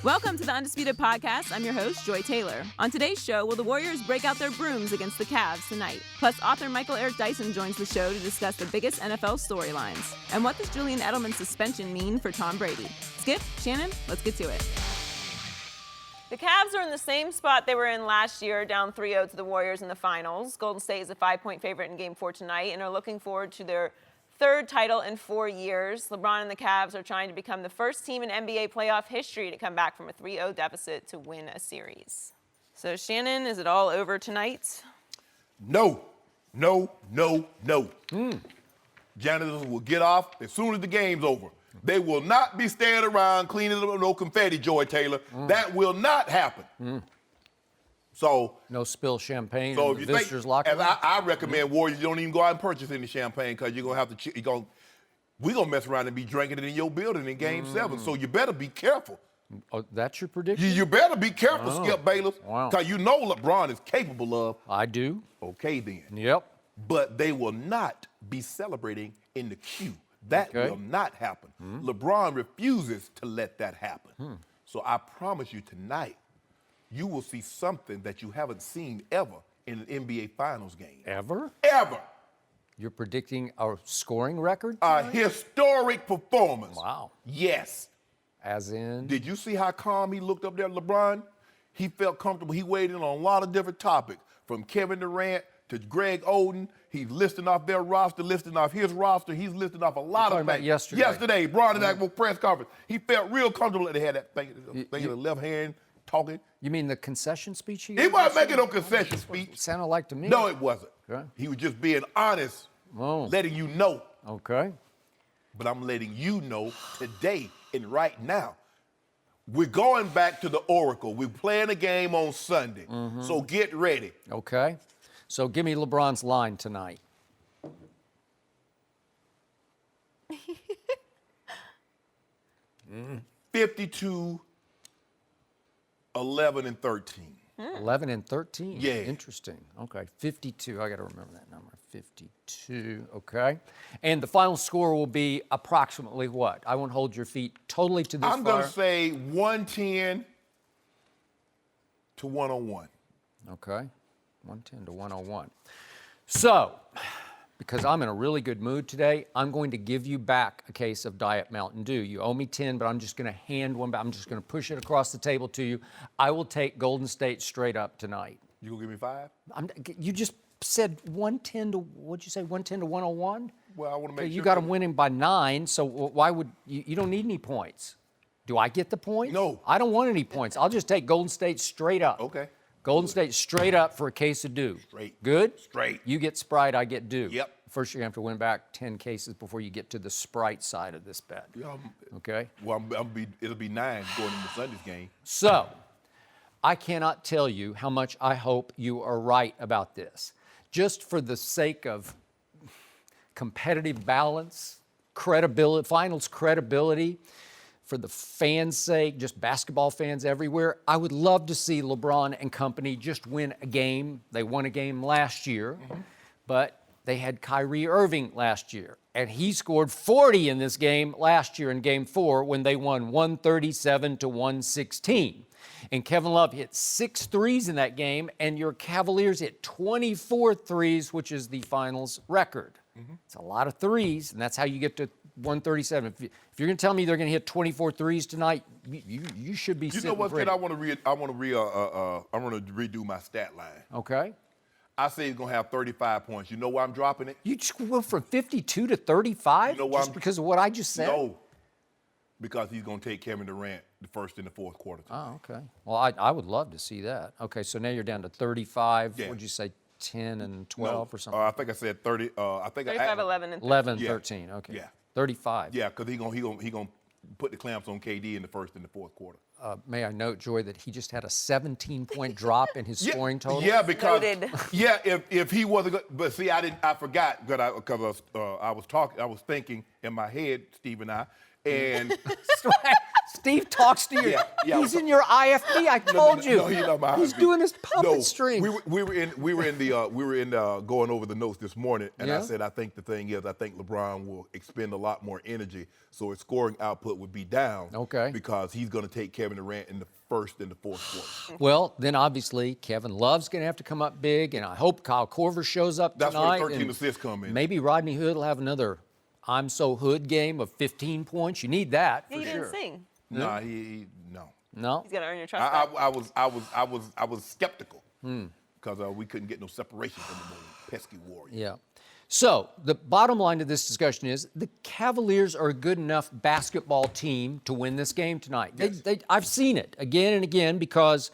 Welcome to the Undisputed podcast. I'm your host, Joy Taylor. On today's show, will the Warriors break out their brooms against the Cavs tonight? Plus, author Michael Eric Dyson joins the show to discuss the biggest NFL storylines. And what does Julian Edelman's suspension mean for Tom Brady? Skip, Shannon, let's get to it. The Cavs are in the same spot they were in last year, down 3-0 to the Warriors in the finals. Golden State is a 5-point favorite in Game 4 tonight and are looking forward to their third title in 4 years. LeBron and the Cavs are trying to become the first team in NBA playoff history to come back from a 3-0 deficit to win a series. So, Shannon, is it all over tonight? No. Janitors will get off as soon as the game's over. They will not be standing around cleaning up no confetti, Joy Taylor. That will not happen. So no spill champagne so in the visitors' locker room. I recommend Warriors, you don't even go out and purchase any champagne because you're gonna have to. We're gonna mess around and be drinking it in your building in Game 7. So you better be careful. Oh, that's your prediction? You better be careful, Skip Bayless, Wow. because you know LeBron is capable of. I do. Okay, then. Yep. But they will not be celebrating in the queue. That will not happen. LeBron refuses to let that happen. So I promise you tonight, you will see something that you haven't seen ever in an NBA Finals game. Ever? Ever. You're predicting a scoring record? A historic performance. Wow. Yes. As in? Did you see how calm he looked up there, LeBron? He felt comfortable. He weighed in on a lot of different topics, from Kevin Durant to Greg Oden. He's listing off their roster, listing off his roster. He's listing off a lot of things. Yesterday, brought it at press conference. He felt real comfortable that they had that thing in the left hand talking. You mean the concession speech? He wasn't making no concession speech. Sounded like to me. No, it wasn't. Okay. He was just being honest, letting you know. Okay. But I'm letting you know today and right now. We're going back to the Oracle. We're playing a game on Sunday. So get ready. Okay. So give me LeBron's line tonight. 52, 11, and 13. 11 and 13? Yeah. Interesting. Okay. 52. I got to remember that number. 52. Okay. And the final score will be approximately what? I won't hold your feet totally to this I'm going to say 110 to 101. Okay. 110 to 101. So, because I'm in a really good mood today, I'm going to give you back a case of Diet Mountain Dew. You owe me 10, but I'm just going to hand one back. I'm just going to push it across the table to you. I will take Golden State straight up tonight. You going to give me 5? You just said 110 to, what'd you say, 110 to 101? Well, I want to make sure. You got them winning by 9, so why would, you don't need any points. Do I get the points? No. I don't want any points. I'll just take Golden State straight up. Okay. Golden State straight up for a case of Dew. Straight. Good? Straight. You get Sprite, I get Dew. Yep. First, you're going to have to win back 10 cases before you get to the Sprite side of this bet. Yeah, Okay? Well, it'll be 9 going into Sunday's game. So, I cannot tell you how much I hope you are right about this. Just for the sake of competitive balance, credibility, finals credibility, for the fans' sake, just basketball fans everywhere, I would love to see LeBron and company just win a game. They won a game last year, but they had Kyrie Irving last year, and he scored 40 in this game last year in Game 4 when they won 137 to 116. And Kevin Love hit 6 threes in that game, and your Cavaliers hit 24 threes, which is the finals record. It's a lot of threes, and that's how you get to 137. If you're going to tell me they're going to hit 24 threes tonight, you should be sitting You know what, pretty. kid? I want to redo my stat line. Okay. I say he's going to have 35 points. You know why I'm dropping it? You just went from 52 to 35 You know why just because of what I just said? No. Because he's going to take Kevin Durant the first and the fourth quarter. Oh, okay. Well, I would love to see that. Okay, so now you're down to 35. Yeah. What'd you say, 10 and 12 or something? I think I said 30. I think 35, 11, and 13. 11, Yeah. 13. Okay. Yeah. 35. Yeah, because he gonna put the clamps on KD in the first and the fourth quarter. May I note, Joy, that he just had a 17-point drop in his scoring total? Yeah, because Noted. yeah, if he wasn't, but see, I forgot because I was thinking in my head, Steve and I, and Steve talks to you. Yeah, He's in your IFB. I told you. No, he's not my He's IFB. doing his puppet No, string. we were in going over the notes this morning, and I Yeah? said I think the thing is I think LeBron will expend a lot more energy, so his scoring output would be down. Okay. Because he's going to take Kevin Kevin Durant in the first and the fourth quarter. Well, then obviously Kevin Love's going to have to come up big, and I hope Kyle Korver shows up That's tonight. where the 13 assists come in. Maybe Rodney Hood will have another I'm so Hood game of 15 points. You need that Yeah, for he sure. didn't sing. Nah, he no. No? He's got to earn your trust back. I was skeptical because we couldn't get no separation from the pesky Warriors. Yeah. So the bottom line to this discussion is the Cavaliers are a good enough basketball team to win this game tonight. Yes. I've seen it again and again because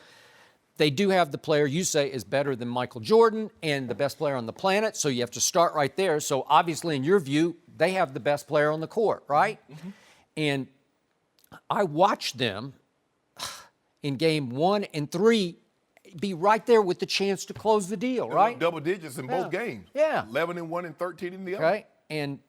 they do have the player you say is better than Michael Jordan and the best player on the planet, so you have to start right there. So obviously, in your view, they have the best player on the court, right? Mm-hmm. And I watched them in game 1 and 3 be right there with the chance to close the deal, right? Double digits in both games. Yeah. 11-1 and 13 in the other. Okay. And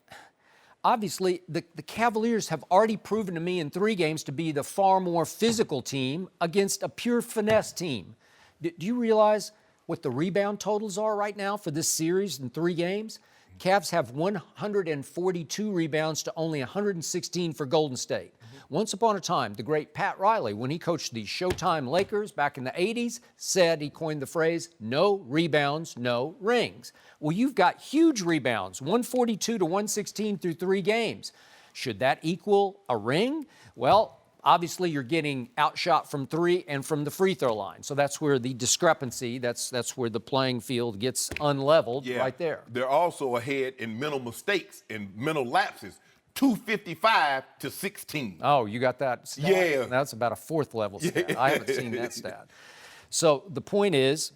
obviously, the Cavaliers have already proven to me in 3 games to be the far more physical team against a pure finesse team. Do you realize what the rebound totals are right now for this series in 3 games? Cavs have 142 rebounds to only 116 for Golden State. Once upon a time, the great Pat Riley, when he coached the Showtime Lakers back in the 80s, said, he coined the phrase, no rebounds, no rings. Well, you've got huge rebounds, 142 to 116 through 3 games. Should that equal a ring? Well, obviously you're getting outshot from 3 and from the free throw line. So that's where the discrepancy, that's where the playing field gets unleveled right there. They're also ahead in mental mistakes and mental lapses. 255 to 16. Oh, you got that stat? Yeah. That's about a 4th level stat. I haven't seen that stat. So the point is,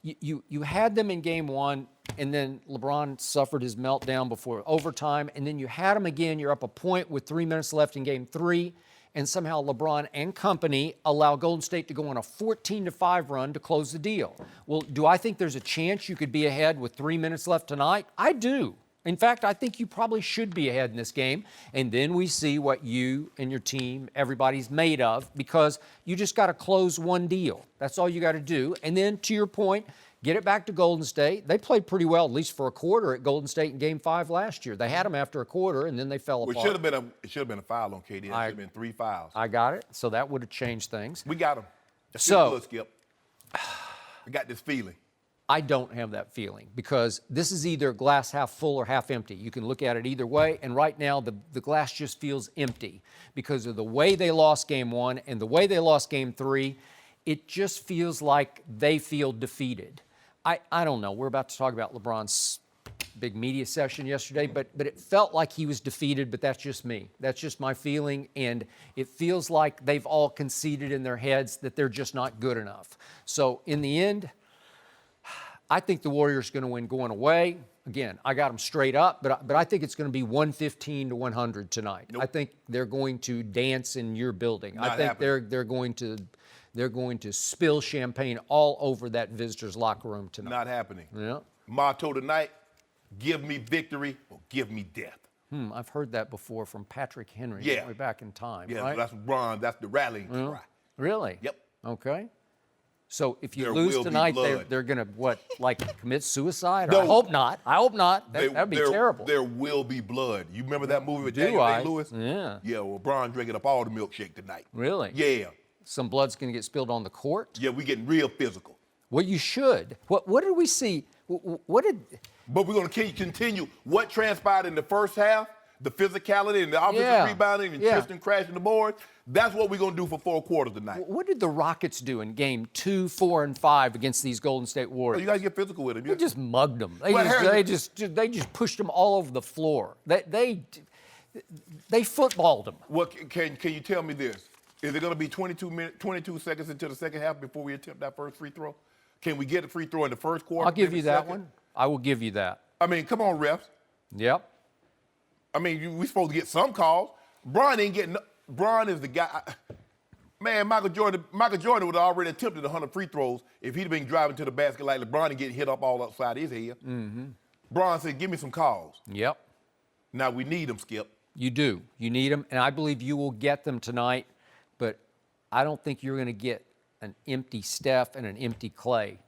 you had them in game 1, and then LeBron suffered his meltdown before overtime, and then you had them again. You're up a point with 3 minutes left in game 3, and somehow LeBron and company allow Golden State to go on a 14-5 run to close the deal. Well, do I think there's a chance you could be ahead with 3 minutes left tonight? I do. In fact, I think you probably should be ahead in this game, and then we see what you and your team, everybody's made of, because you just got to close one deal. That's all you got to do. And then, to your point, get it back to Golden State. They played pretty well, at least for a quarter, at Golden State in Game 5 last year. They had them after a quarter, and then they fell apart. It should have been a foul on KD. It should have been 3 fouls. I got it. So that would have changed things. We got them. So, Skip. I got this feeling. I don't have that feeling because this is either glass half full or half empty. You can look at it either way, and right now the glass just feels empty because of the way they lost game 1 and the way they lost game 3. It just feels like they feel defeated. I don't know. We're about to talk about LeBron's big media session yesterday, but it felt like he was defeated, but that's just me. That's just my feeling, and it feels like they've all conceded in their heads that they're just not good enough. So in the end, I think the Warriors are going to win going away. Again, I got them straight up, but I think it's going to be 115 to 100 tonight. Nope. I think they're going to dance in your building. I think they're going to spill champagne all over that visitors' locker room tonight. Not happening. Yeah. Motto tonight: give me victory or give me death. I've heard that before from Patrick Henry. Yeah. Way back in time. Yeah, right? that's LeBron. That's the rallying cry. Really? Yep. Okay. So if you There lose will be tonight, blood. they're going to, commit suicide? No. I hope not. I hope not. That'd be terrible. There will be blood. You remember that movie with Do Daniel I? Day-Lewis? Yeah. Yeah, well, LeBron drinking up all the milkshake tonight. Really? Yeah. Some blood's going to get spilled on the court? Yeah, we getting real physical. Well, you should. What did we see? What did... But we're going to continue what transpired in the first half, the physicality and the offensive rebounding and Tristan crashing the board. That's what we're going to do for 4 quarters tonight. What did the Rockets do in game 2, 4, and 5 against these Golden State Warriors? You got to get physical with them. They just mugged them. They just pushed them all over the floor. They footballed them. Well, can you tell me this? Is it going to be 22 seconds into the second half before we attempt that first free throw? Can we get a free throw in the first quarter? I'll give you that one. I will give you that. I mean, come on, refs. Yep. I mean, we supposed to get some calls. Bron ain't getting. Bron is the guy. Man, Michael Jordan would have already attempted 100 free throws if he'd been driving to the basket like LeBron and getting hit up all upside his head. Mm-hmm. Bron said, "Give me some calls." Yep. Now we need them, Skip. You do. You need them, and I believe you will get them tonight. But I don't think you're going to get an empty Steph and an empty Clay.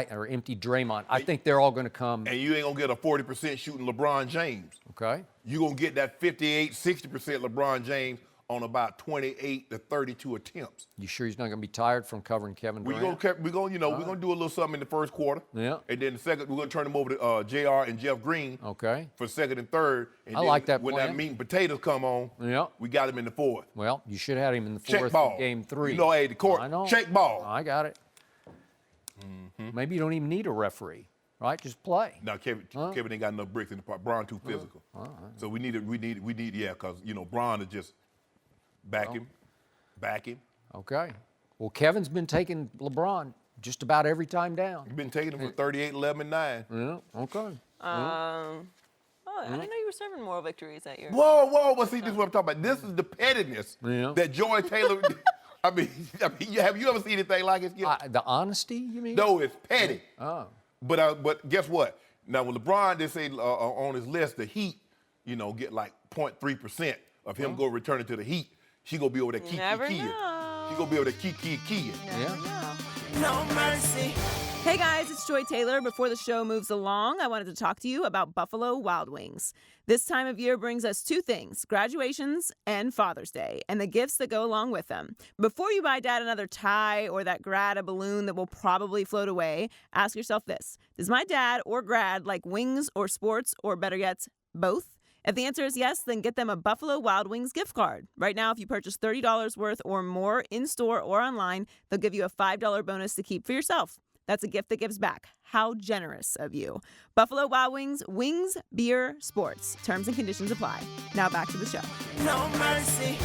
Or empty Draymond. I think they're all going to come. And you ain't going to get a 40% shooting LeBron James. Okay. You're going to get that 58, 60% LeBron James on about 28 to 32 attempts. You sure he's not going to be tired from covering Kevin Durant? We're going to do a little something in the first quarter. Yeah. And then the second, we're going to turn him over to JR and Jeff Green. Okay. For second and third. And I then like that when plan. that meat and potatoes come on, Yeah. we got him in the fourth. Well, you should have had him in the Check fourth ball. of game 3. You know, hey, the court, I know. check ball. I got it. Maybe you don't even need a referee, right? Just play. Now, Kevin ain't got enough bricks in the part. Bron too physical. So we need, because, Bron is just back him. Okay. Well, Kevin's been taking LeBron just about every time down. He's been taking him for 38, 11, and 9. Yeah, okay. I didn't know you were serving moral victories that year. Whoa. Well, see, this is what I'm talking about. This is the pettiness Yeah. that Joy Taylor, I mean, have you ever seen anything like it? The honesty, you mean? No, it's petty. Oh. But guess what? Now, with LeBron, they say on his list, the Heat, get like 0.3% of him go return it to the Heat. She gonna be over there key. Never She know. gonna be over there key. Yeah. No mercy. Hey guys, it's Joy Taylor. Before the show moves along, I wanted to talk to you about Buffalo Wild Wings. This time of year brings us 2 things, graduations and Father's Day, and the gifts that go along with them. Before you buy Dad another tie or that grad a balloon that will probably float away, ask yourself this. Does my dad or grad like wings or sports, or better yet, both? If the answer is yes, then get them a Buffalo Wild Wings gift card. Right now, if you purchase $30 worth or more in-store or online, they'll give you a $5 bonus to keep for yourself. That's a gift that gives back. How generous of you. Buffalo Wild Wings, wings, beer, sports. Terms and conditions apply. Now back to the show. No mercy.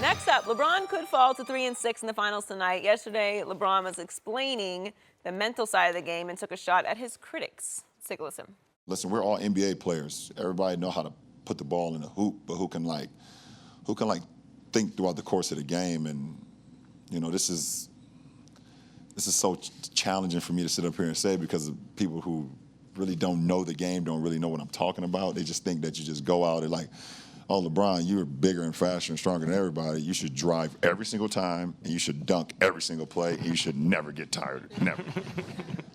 Next up, LeBron could fall to 3-6 in the finals tonight. Yesterday, LeBron was explaining the mental side of the game and took a shot at his critics. Let's take a listen. Listen, we're all NBA players. Everybody know how to put the ball in the hoop, but who can think throughout the course of the game? And this is so challenging for me to sit up here and say, because of people who really don't know the game, don't really know what I'm talking about. They just think that you just go out and like, oh, LeBron, you're bigger and faster and stronger than everybody. You should drive every single time, and you should dunk every single play, and you should never get tired, never.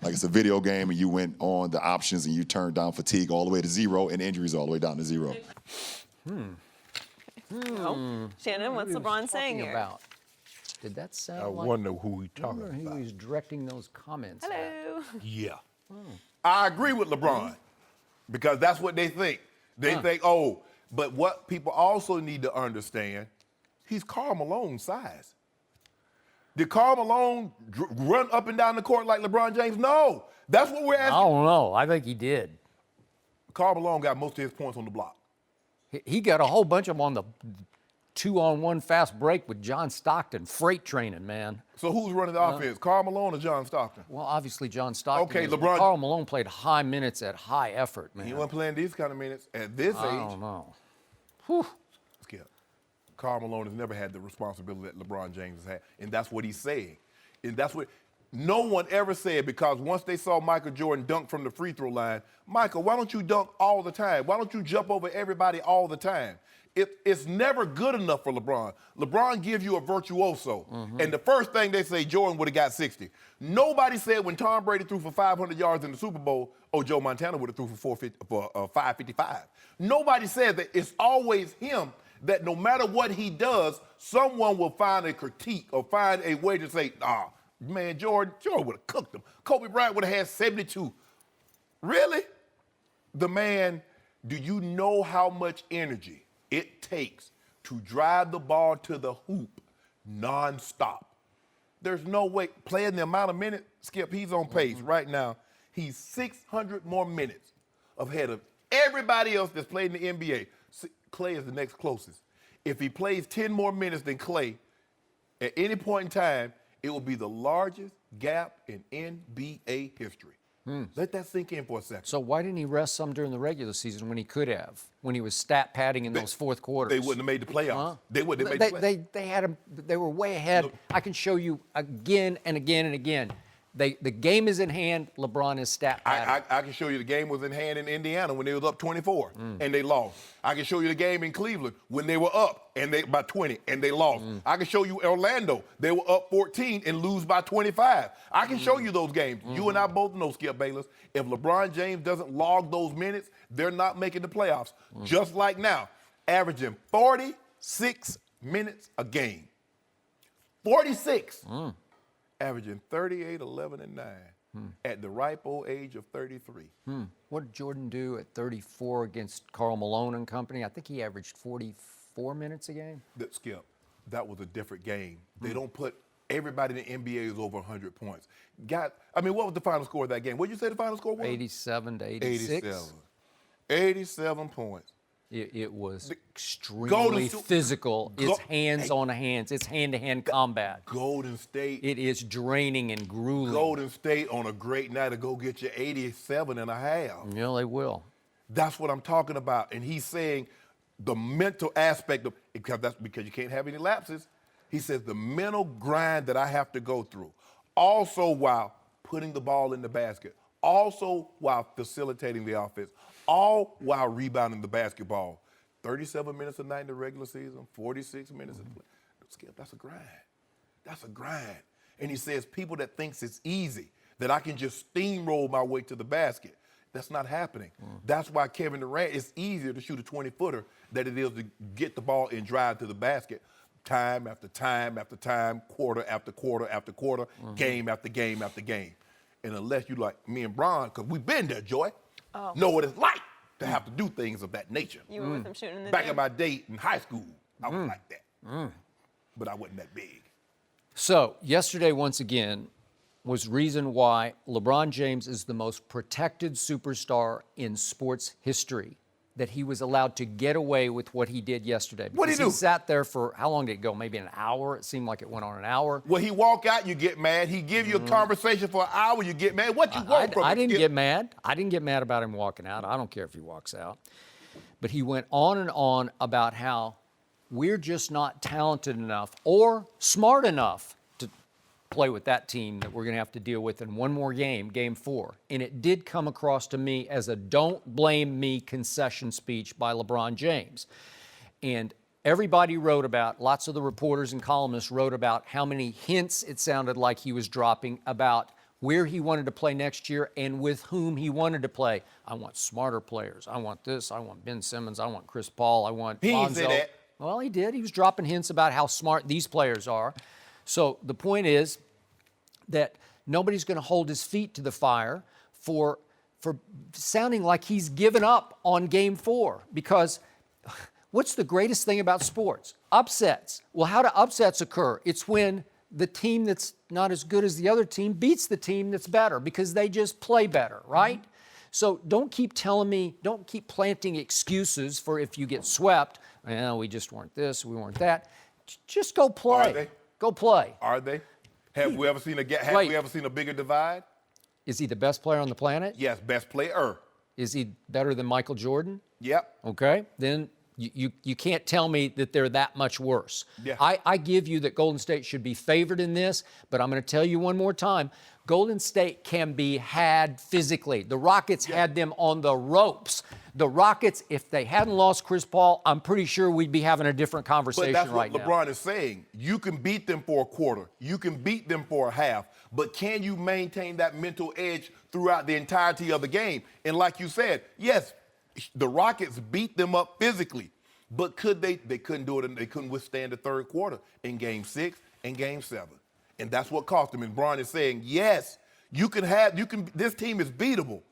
Like it's a video game, and you went on the options, and you turned down fatigue all the way to 0 and injuries all the way down to 0. Shannon, what's LeBron saying here? About? Did that sound I like... wonder who he talking who about. he was directing those comments at? Hello. Yeah. I agree with LeBron because that's what they think. They think, but what people also need to understand, he's Karl Malone's size. Did Karl Malone run up and down the court like LeBron James? No. That's what we're asking. I don't know. I think he did. Karl Malone got most of his points on the block. He got a whole bunch of them on the 2-on-1 fast break with John Stockton, freight training, man. So who's running the offense, Karl Malone or John Stockton? Well, obviously John Stockton. Okay, is, LeBron- Karl Malone played high minutes at high effort, man. He wasn't playing these kind of minutes at this I age. don't know. Whew. Skip. Karl Malone has never had the responsibility that LeBron James has had, and that's what he's saying. And that's what no one ever said, because once they saw Michael Jordan dunk from the free throw line, Michael, why don't you dunk all the time? Why don't you jump over everybody all the time? It's never good enough for LeBron. LeBron gives you a virtuoso. And the first thing they say, Jordan would have got 60. Nobody said when Tom Brady threw for 500 yards in the Super Bowl, Joe Montana would have threw for 555. Nobody said that. It's always him that no matter what he does, someone will find a critique or find a way to say, man, Jordan would have cooked him. Kobe Bryant would have had 72. Really? The man, do you know how much energy it takes to drive the ball to the hoop nonstop? There's no way, playing the amount of minutes, Skip, he's on pace right now. He's 600 more minutes ahead of everybody else that's played in the NBA. Clay is the next closest. If he plays 10 more minutes than Clay, at any point in time, it will be the largest gap in NBA history. Let that sink in for a second. So why didn't he rest some during the regular season when he could have? When he was stat padding in those fourth quarters? They wouldn't have made the playoffs. They wouldn't have made the playoffs. They had him. They were way ahead. I can show you again and again and again. The game is in hand. LeBron is stat padding. I can show you the game was in hand in Indiana when they was up 24 and they lost. I can show you the game in Cleveland when they were up and they by 20 and they lost. I can show you Orlando. They were up 14 and lose by 25. I can show you those games. You and I both know, Skip Bayless, if LeBron James doesn't log those minutes, they're not making the playoffs. Just like now, averaging 46 minutes a game. 46. Averaging 38, 11, and 9 at the ripe old age of 33. What did Jordan do at 34 against Karl Malone and company? I think he averaged 44 minutes a game. Skip, that was a different game. They don't put everybody in the NBA is over 100 points. What was the final score of that game? What did you say the final score was? 87 to 86. 87 points. It was extremely physical. It's hands on hands. It's hand-to-hand combat. Golden State. It is draining and grueling. Golden State on a great night to go get you 87 and a half. Yeah, they will. That's what I'm talking about. And he's saying the mental aspect of, because you can't have any lapses. He says the mental grind that I have to go through, also while putting the ball in the basket, also while facilitating the offense, all while rebounding the basketball. 37 minutes a night in the regular season, 46 minutes. Skip, that's a grind. That's a grind. And he says people that thinks it's easy, that I can just steamroll my way to the basket. That's not happening. That's why Kevin Durant, it's easier to shoot a 20-footer than it is to get the ball and drive to the basket time after time after time, quarter after quarter after quarter, game after game after game. And unless you like me and Bron, because we've been there, Joy, know what it's like to have to do things of that nature. You were with him shooting in the Back gym? in my day in high school, I was like that. But I wasn't that big. So, yesterday, once again, was reason why LeBron James is the most protected superstar in sports history, that he was allowed to get away with what he did yesterday. What'd he do? He sat there for, how long did it go? Maybe an hour? It seemed like it went on an hour. When he walk out, you get mad. He give you a conversation for an hour, you get mad. What you want from him? I didn't get mad. I didn't get mad about him walking out. I don't care if he walks out. But he went on and on about how we're just not talented enough or smart enough to play with that team that we're going to have to deal with in one more game, game 4. And it did come across to me as a don't blame me concession speech by LeBron James. And everybody wrote about, lots of the reporters and columnists wrote about how many hints it sounded like he was dropping about where he wanted to play next year and with whom he wanted to play. I want smarter players. I want this. I want Ben Simmons. I want Chris Paul. I want He Lonzo. didn't say that. Well, he did. He was dropping hints about how smart these players are. So the point is that nobody's going to hold his feet to the fire for sounding like he's given up on Game 4. Because what's the greatest thing about sports? Upsets. Well, how do upsets occur? It's when the team that's not as good as the other team beats the team that's better because they just play better, right? So don't keep telling me, don't keep planting excuses for if you get swept. Well, we just weren't this, we weren't that. Just go play. Are they? Go play. Are they? Have we ever seen a bigger divide? Is he the best player on the planet? Yes, best player. Is he better than Michael Jordan? Yep. Okay, then you can't tell me that they're that much worse. Yeah. I give you that Golden State should be favored in this, but I'm going to tell you one more time, Golden State can be had physically. The Rockets had them on the ropes. The Rockets, if they hadn't lost Chris Paul, I'm pretty sure we'd be having a different conversation right now. But that's what LeBron is saying. You can beat them for a quarter. You can beat them for a half. But can you maintain that mental edge throughout the entirety of the game? And like you said, yes, the Rockets beat them up physically. But could they? They couldn't do it, and they couldn't withstand the third quarter in Game 6 and Game 7. And that's what cost them. And Bron is saying, yes, this team is beatable,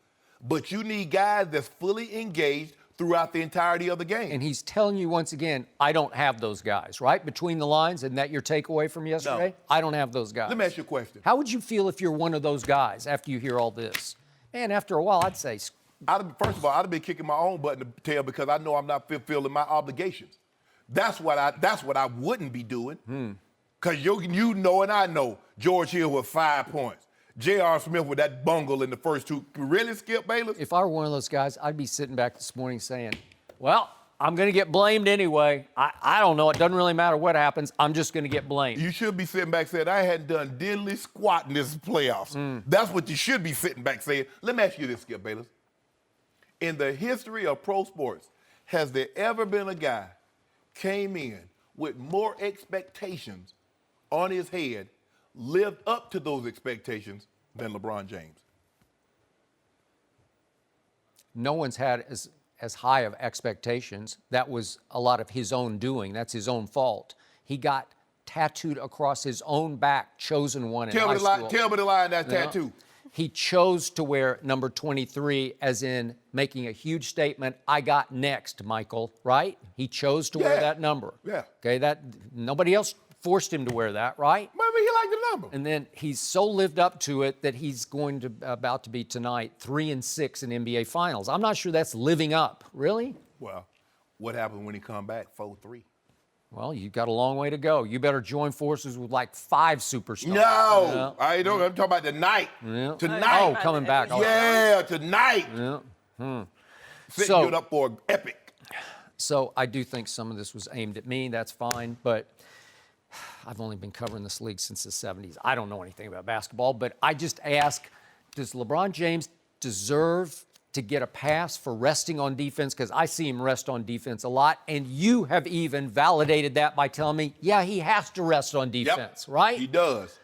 but you need guys that's fully engaged throughout the entirety of the game. And he's telling you once again, I don't have those guys, right? Between the lines, isn't that your takeaway from yesterday? No. I don't have those guys. Let me ask you a question. How would you feel if you're one of those guys after you hear all this? And after a while, I'd say, First of all, I'd have been kicking my own button to tail because I know I'm not fulfilling my obligations. That's what I wouldn't be doing. Because you know and I know George Hill with 5 points. J.R. Smith with that bungle in the first 2. Really, Skip Bayless? if I were one of those guys, I'd be sitting back this morning saying, well, I'm going to get blamed anyway. I don't know. It doesn't really matter what happens. I'm just going to get blamed. You should be sitting back saying, I hadn't done diddly squat in this playoffs. That's what you should be sitting back saying. Let me ask you this, Skip Bayless. In the history of pro sports, has there ever been a guy came in with more expectations on his head, lived up to those expectations than LeBron James? No one's had as high of expectations. That was a lot of his own doing. That's his own fault. he got tattooed across his own back, chosen one in high school. Tell me the line that's tattoo. He chose to wear number 23 as in making a huge statement, I got next, Michael, right? He chose to wear that number. Yeah. Okay, that nobody else forced him to wear that, right? Maybe he liked the number. And then he's so lived up to it that he's about to be tonight 3-6 in NBA Finals. I'm not sure that's living up. Really? Well, what happens when he come back 4-3? Well, you've got a long way to go. You better join forces with like 5 superstars. No, I don't. I'm talking about tonight. Yeah. Tonight. Oh, coming back. Yeah, tonight. Yeah. Setting it up for an epic. So I do think some of this was aimed at me. That's fine, but I've only been covering this league since the 70s. I don't know anything about basketball, but I just ask, does LeBron James deserve to get a pass for resting on defense? Because I see him rest on defense a lot, and you have even validated that by telling me, yeah, he has to rest on defense, right? He does.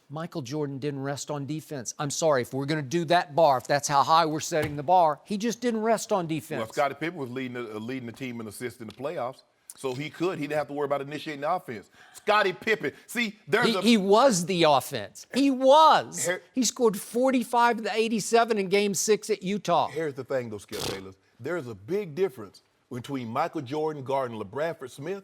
Michael Jordan didn't rest on defense. I'm sorry, if we're going to do that bar, if that's how high we're setting the bar, he just didn't rest on defense. Well, Scottie Pippen was leading the team in assists in the playoffs, so he didn't have to worry about initiating the offense. Scottie Pippen, see, he was the offense. He was. He scored 45 to 87 in Game 6 at Utah. Here's the thing, though, Skip Bayless. There's a big difference between Michael Jordan guarding LeBradford Smith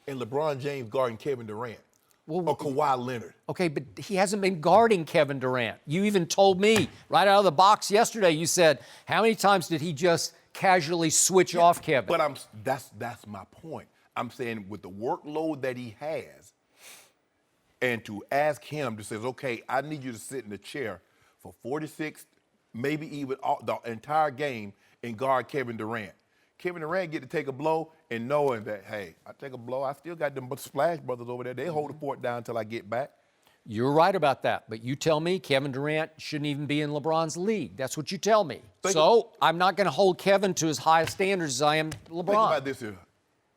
and LeBron James guarding Kevin Durant. Or Kawhi Leonard. Okay, but he hasn't been guarding Kevin Durant. You even told me right out of the box yesterday, you said, how many times did he just casually switch off Kevin? But that's my point. I'm saying with the workload that he has, and to ask him to say, okay, I need you to sit in the chair for 46, maybe even the entire game and guard Kevin Durant. Kevin Durant get to take a blow and knowing that, hey, I take a blow, I still got them Splash Brothers over there. They hold the fort down until I get back. You're right about that, but you tell me Kevin Durant shouldn't even be in LeBron's league. That's what you tell me. I'm not going to hold Kevin to as high standards as I am LeBron. Think about this here.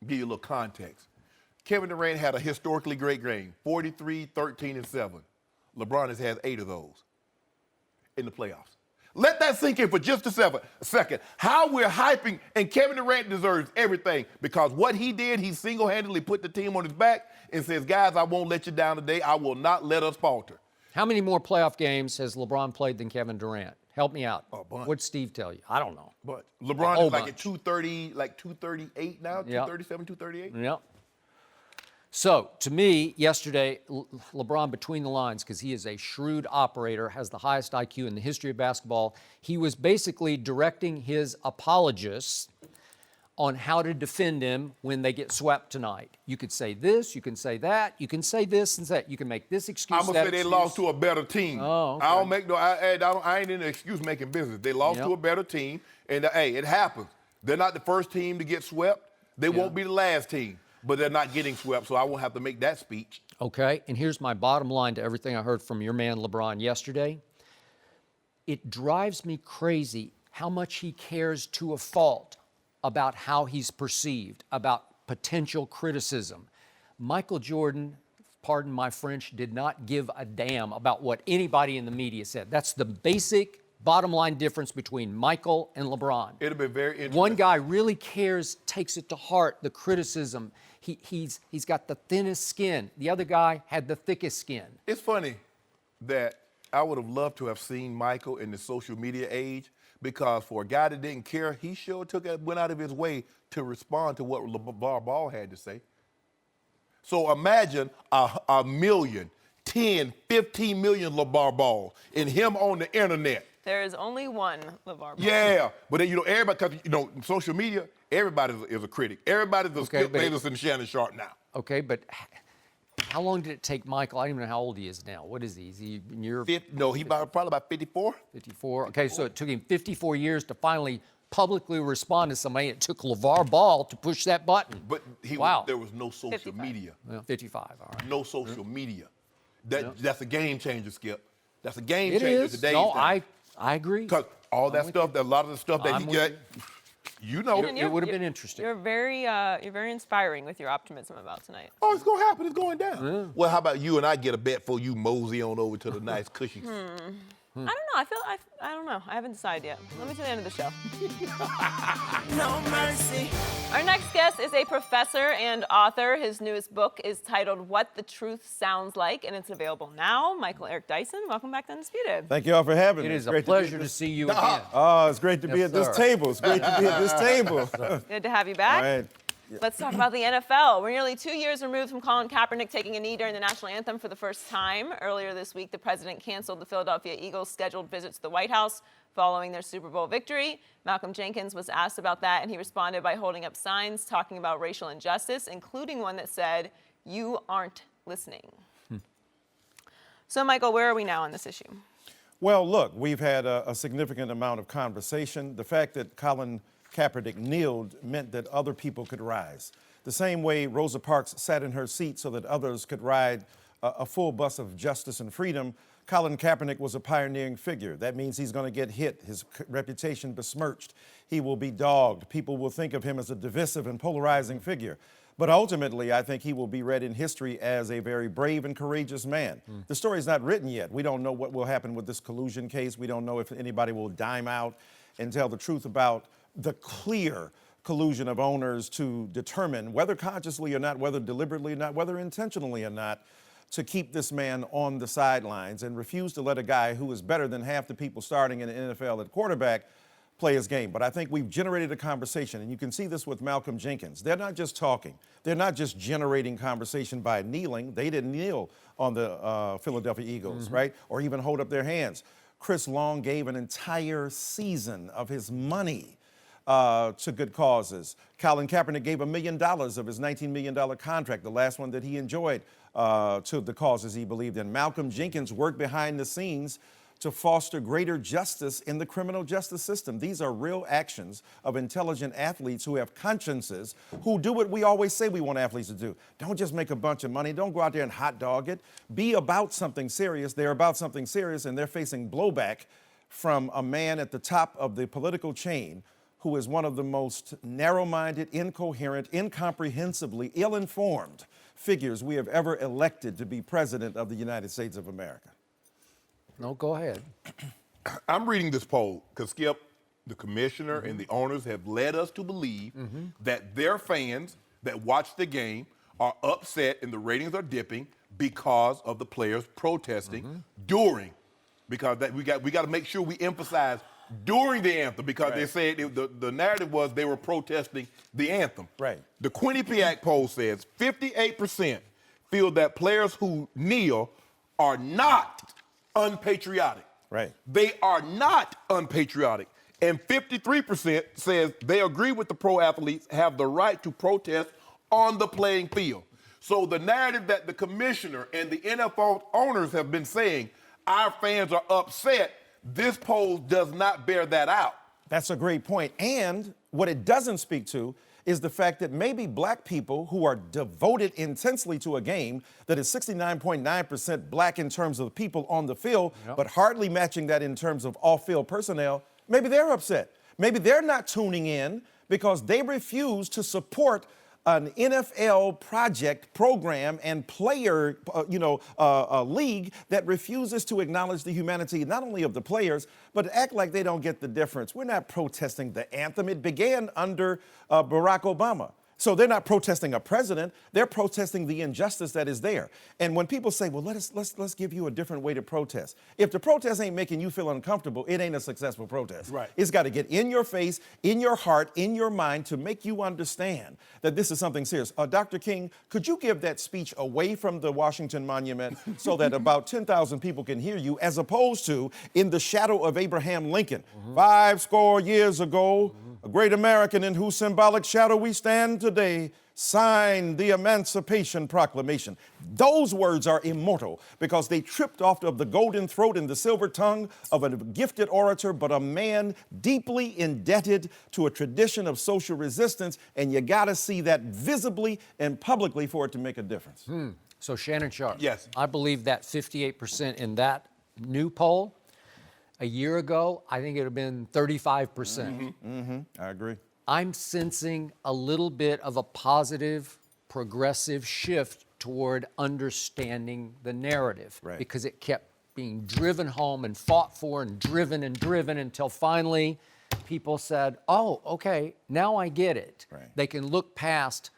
Give you a little context. Kevin Durant had a historically great game, 43, 13, and 7. LeBron has had 8 of those in the playoffs. Let that sink in for just a second. How we're hyping, and Kevin Durant deserves everything because what he did, he single-handedly put the team on his back and says, guys, I won't let you down today. I will not let us falter. How many more playoff games has LeBron played than Kevin Durant? Help me out. A bunch. What'd Steve tell you? I don't know. But LeBron is like at 230, like 238 now, 237, 238. Yep. So, to me, yesterday, LeBron, between the lines, because he is a shrewd operator, has the highest IQ in the history of basketball, he was basically directing his apologists on how to defend him when they get swept tonight. You could say this, you can say that, you can say this and that. You can make this excuse, I'm going to say they lost to a better team. Oh, okay. I ain't in the excuse-making business. They lost to a better team, and, hey, it happens. They're not the first team to get swept. They won't be the last team. But they're not getting swept, so I won't have to make that speech. Okay, and here's my bottom line to everything I heard from your man LeBron yesterday. It drives me crazy how much he cares to a fault about how he's perceived, about potential criticism. Michael Jordan, pardon my French, did not give a damn about what anybody in the media said. That's the basic bottom line difference between Michael and LeBron. It'll be very interesting. One guy really cares, takes it to heart, the criticism. He's got the thinnest skin. The other guy had the thickest skin. It's funny that I would have loved to have seen Michael in the social media age because for a guy that didn't care, he sure went out of his way to respond to what LeVar Ball had to say. So imagine a million, 10, 15 million LeVar Balls and him on the internet. There is only one LeVar Ball. Yeah, but everybody, because social media, everybody is a critic. Everybody's a Skip Bayless and Shannon Sharpe now. Okay, but how long did it take Michael? I don't even know how old he is now. What is he? Is he in your? He's probably about 54. 54. Okay, so it took him 54 years to finally publicly respond to somebody. It took LeVar Ball to push that button. But there was no social 55. media. Well, 55. All right. No social media. That's a game changer, Skip. That's a game changer It is. today. No, I agree. Because all that stuff, a lot of the stuff that he got, It would have been interesting. You're very inspiring with your optimism about tonight. Oh, it's going to happen. It's going down. Well, how about you and I get a bet for you mosey on over to the nice cushy? I don't know. I don't know. I haven't decided yet. Let me to the end of the show. No mercy. Our next guest is a professor and author. His newest book is titled What the Truth Sounds Like, and it's available now. Michael Eric Dyson, welcome back to Undisputed. Thank you all for having me. It is It's a great pleasure to see you again. Oh, it's great to be Yes, at this sir. table. It's great to be at this table. Good to have you back. All right. Let's talk about the NFL. We're nearly 2 years removed from Colin Kaepernick taking a knee during the national anthem for the first time. Earlier this week, the president canceled the Philadelphia Eagles' scheduled visit to the White House following their Super Bowl victory. Malcolm Jenkins was asked about that, and he responded by holding up signs talking about racial injustice, including one that said, "You aren't listening." So, Michael, where are we now on this issue? Well, look, we've had a significant amount of conversation. The fact that Colin Kaepernick kneeled meant that other people could rise. The same way Rosa Parks sat in her seat so that others could ride a full bus of justice and freedom, Colin Kaepernick was a pioneering figure. That means he's going to get hit, his reputation besmirched. He will be dogged. People will think of him as a divisive and polarizing figure. But ultimately, I think he will be read in history as a very brave and courageous man. The story's not written yet. We don't know what will happen with this collusion case. We don't know if anybody will dime out and tell the truth about the clear collusion of owners to determine, whether consciously or not, whether deliberately or not, whether intentionally or not, to keep this man on the sidelines and refuse to let a guy who is better than half the people starting in the NFL at quarterback play his game. But I think we've generated a conversation, and you can see this with Malcolm Jenkins. They're not just talking. They're not just generating conversation by kneeling. They didn't kneel on the Philadelphia Eagles, right? Or even hold up their hands. Chris Long gave an entire season of his money to good causes. Colin Kaepernick gave $1 million of his $19 million contract, the last one that he enjoyed, to the causes he believed in. Malcolm Jenkins worked behind the scenes to foster greater justice in the criminal justice system. These are real actions of intelligent athletes who have consciences, who do what we always say we want athletes to do. Don't just make a bunch of money. Don't go out there and hot dog it. Be about something serious. They're about something serious, and they're facing blowback from a man at the top of the political chain who is one of the most narrow-minded, incoherent, incomprehensibly ill-informed figures we have ever elected to be president of the United States of America. No, go ahead. I'm reading this poll because, Skip, the commissioner and the owners have led us to believe that their fans that watch the game are upset and the ratings are dipping because of the players protesting during. Because we got to make sure we emphasize during the anthem, because they said the narrative was they were protesting the anthem. Right. The Quinnipiac poll says 58% feel that players who kneel are not unpatriotic. Right. They are not unpatriotic. And 53% says they agree with the pro athletes have the right to protest on the playing field. So the narrative that the commissioner and the NFL owners have been saying, our fans are upset, this poll does not bear that out. That's a great point. And what it doesn't speak to is the fact that maybe black people who are devoted intensely to a game that is 69.9% black in terms of people on the field, but hardly matching that in terms of off-field personnel, maybe they're upset. Maybe they're not tuning in because they refuse to support an NFL program and player, a league that refuses to acknowledge the humanity not only of the players, but act like they don't get the difference. We're not protesting the anthem. It began under Barack Obama. So they're not protesting a president, they're protesting the injustice that is there. And when people say, well, let's give you a different way to protest. If the protest ain't making you feel uncomfortable, it ain't a successful protest. Right. It's got to get in your face, in your heart, in your mind to make you understand that this is something serious. Dr. King, could you give that speech away from the Washington Monument so that about 10,000 people can hear you, as opposed to in the shadow of Abraham Lincoln? 50 years ago, a great American in whose symbolic shadow we stand today signed the Emancipation Proclamation. Those words are immortal because they tripped off of the golden throat and the silver tongue of a gifted orator, but a man deeply indebted to a tradition of social resistance, and you gotta see that visibly and publicly for it to make a difference. So Shannon Sharpe. Yes. I believe that 58% in that new poll. A year ago, I think it would have been 35%. I agree. I'm sensing a little bit of a positive, progressive shift toward understanding the narrative, Right. because it kept being driven home and fought for and driven until finally people said, oh, okay, now I get it. Right. They can look past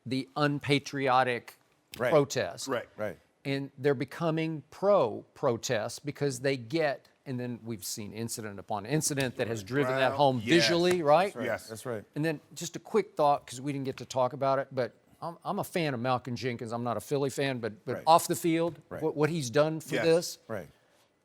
the unpatriotic protest. Right. And they're becoming pro-protest because they get, and then we've seen incident upon incident that has driven that home visually, right? Yes. That's right. And then just a quick thought, because we didn't get to talk about it, but I'm a fan of Malcolm Jenkins. I'm not a Philly fan, but off the field, what he's done for this,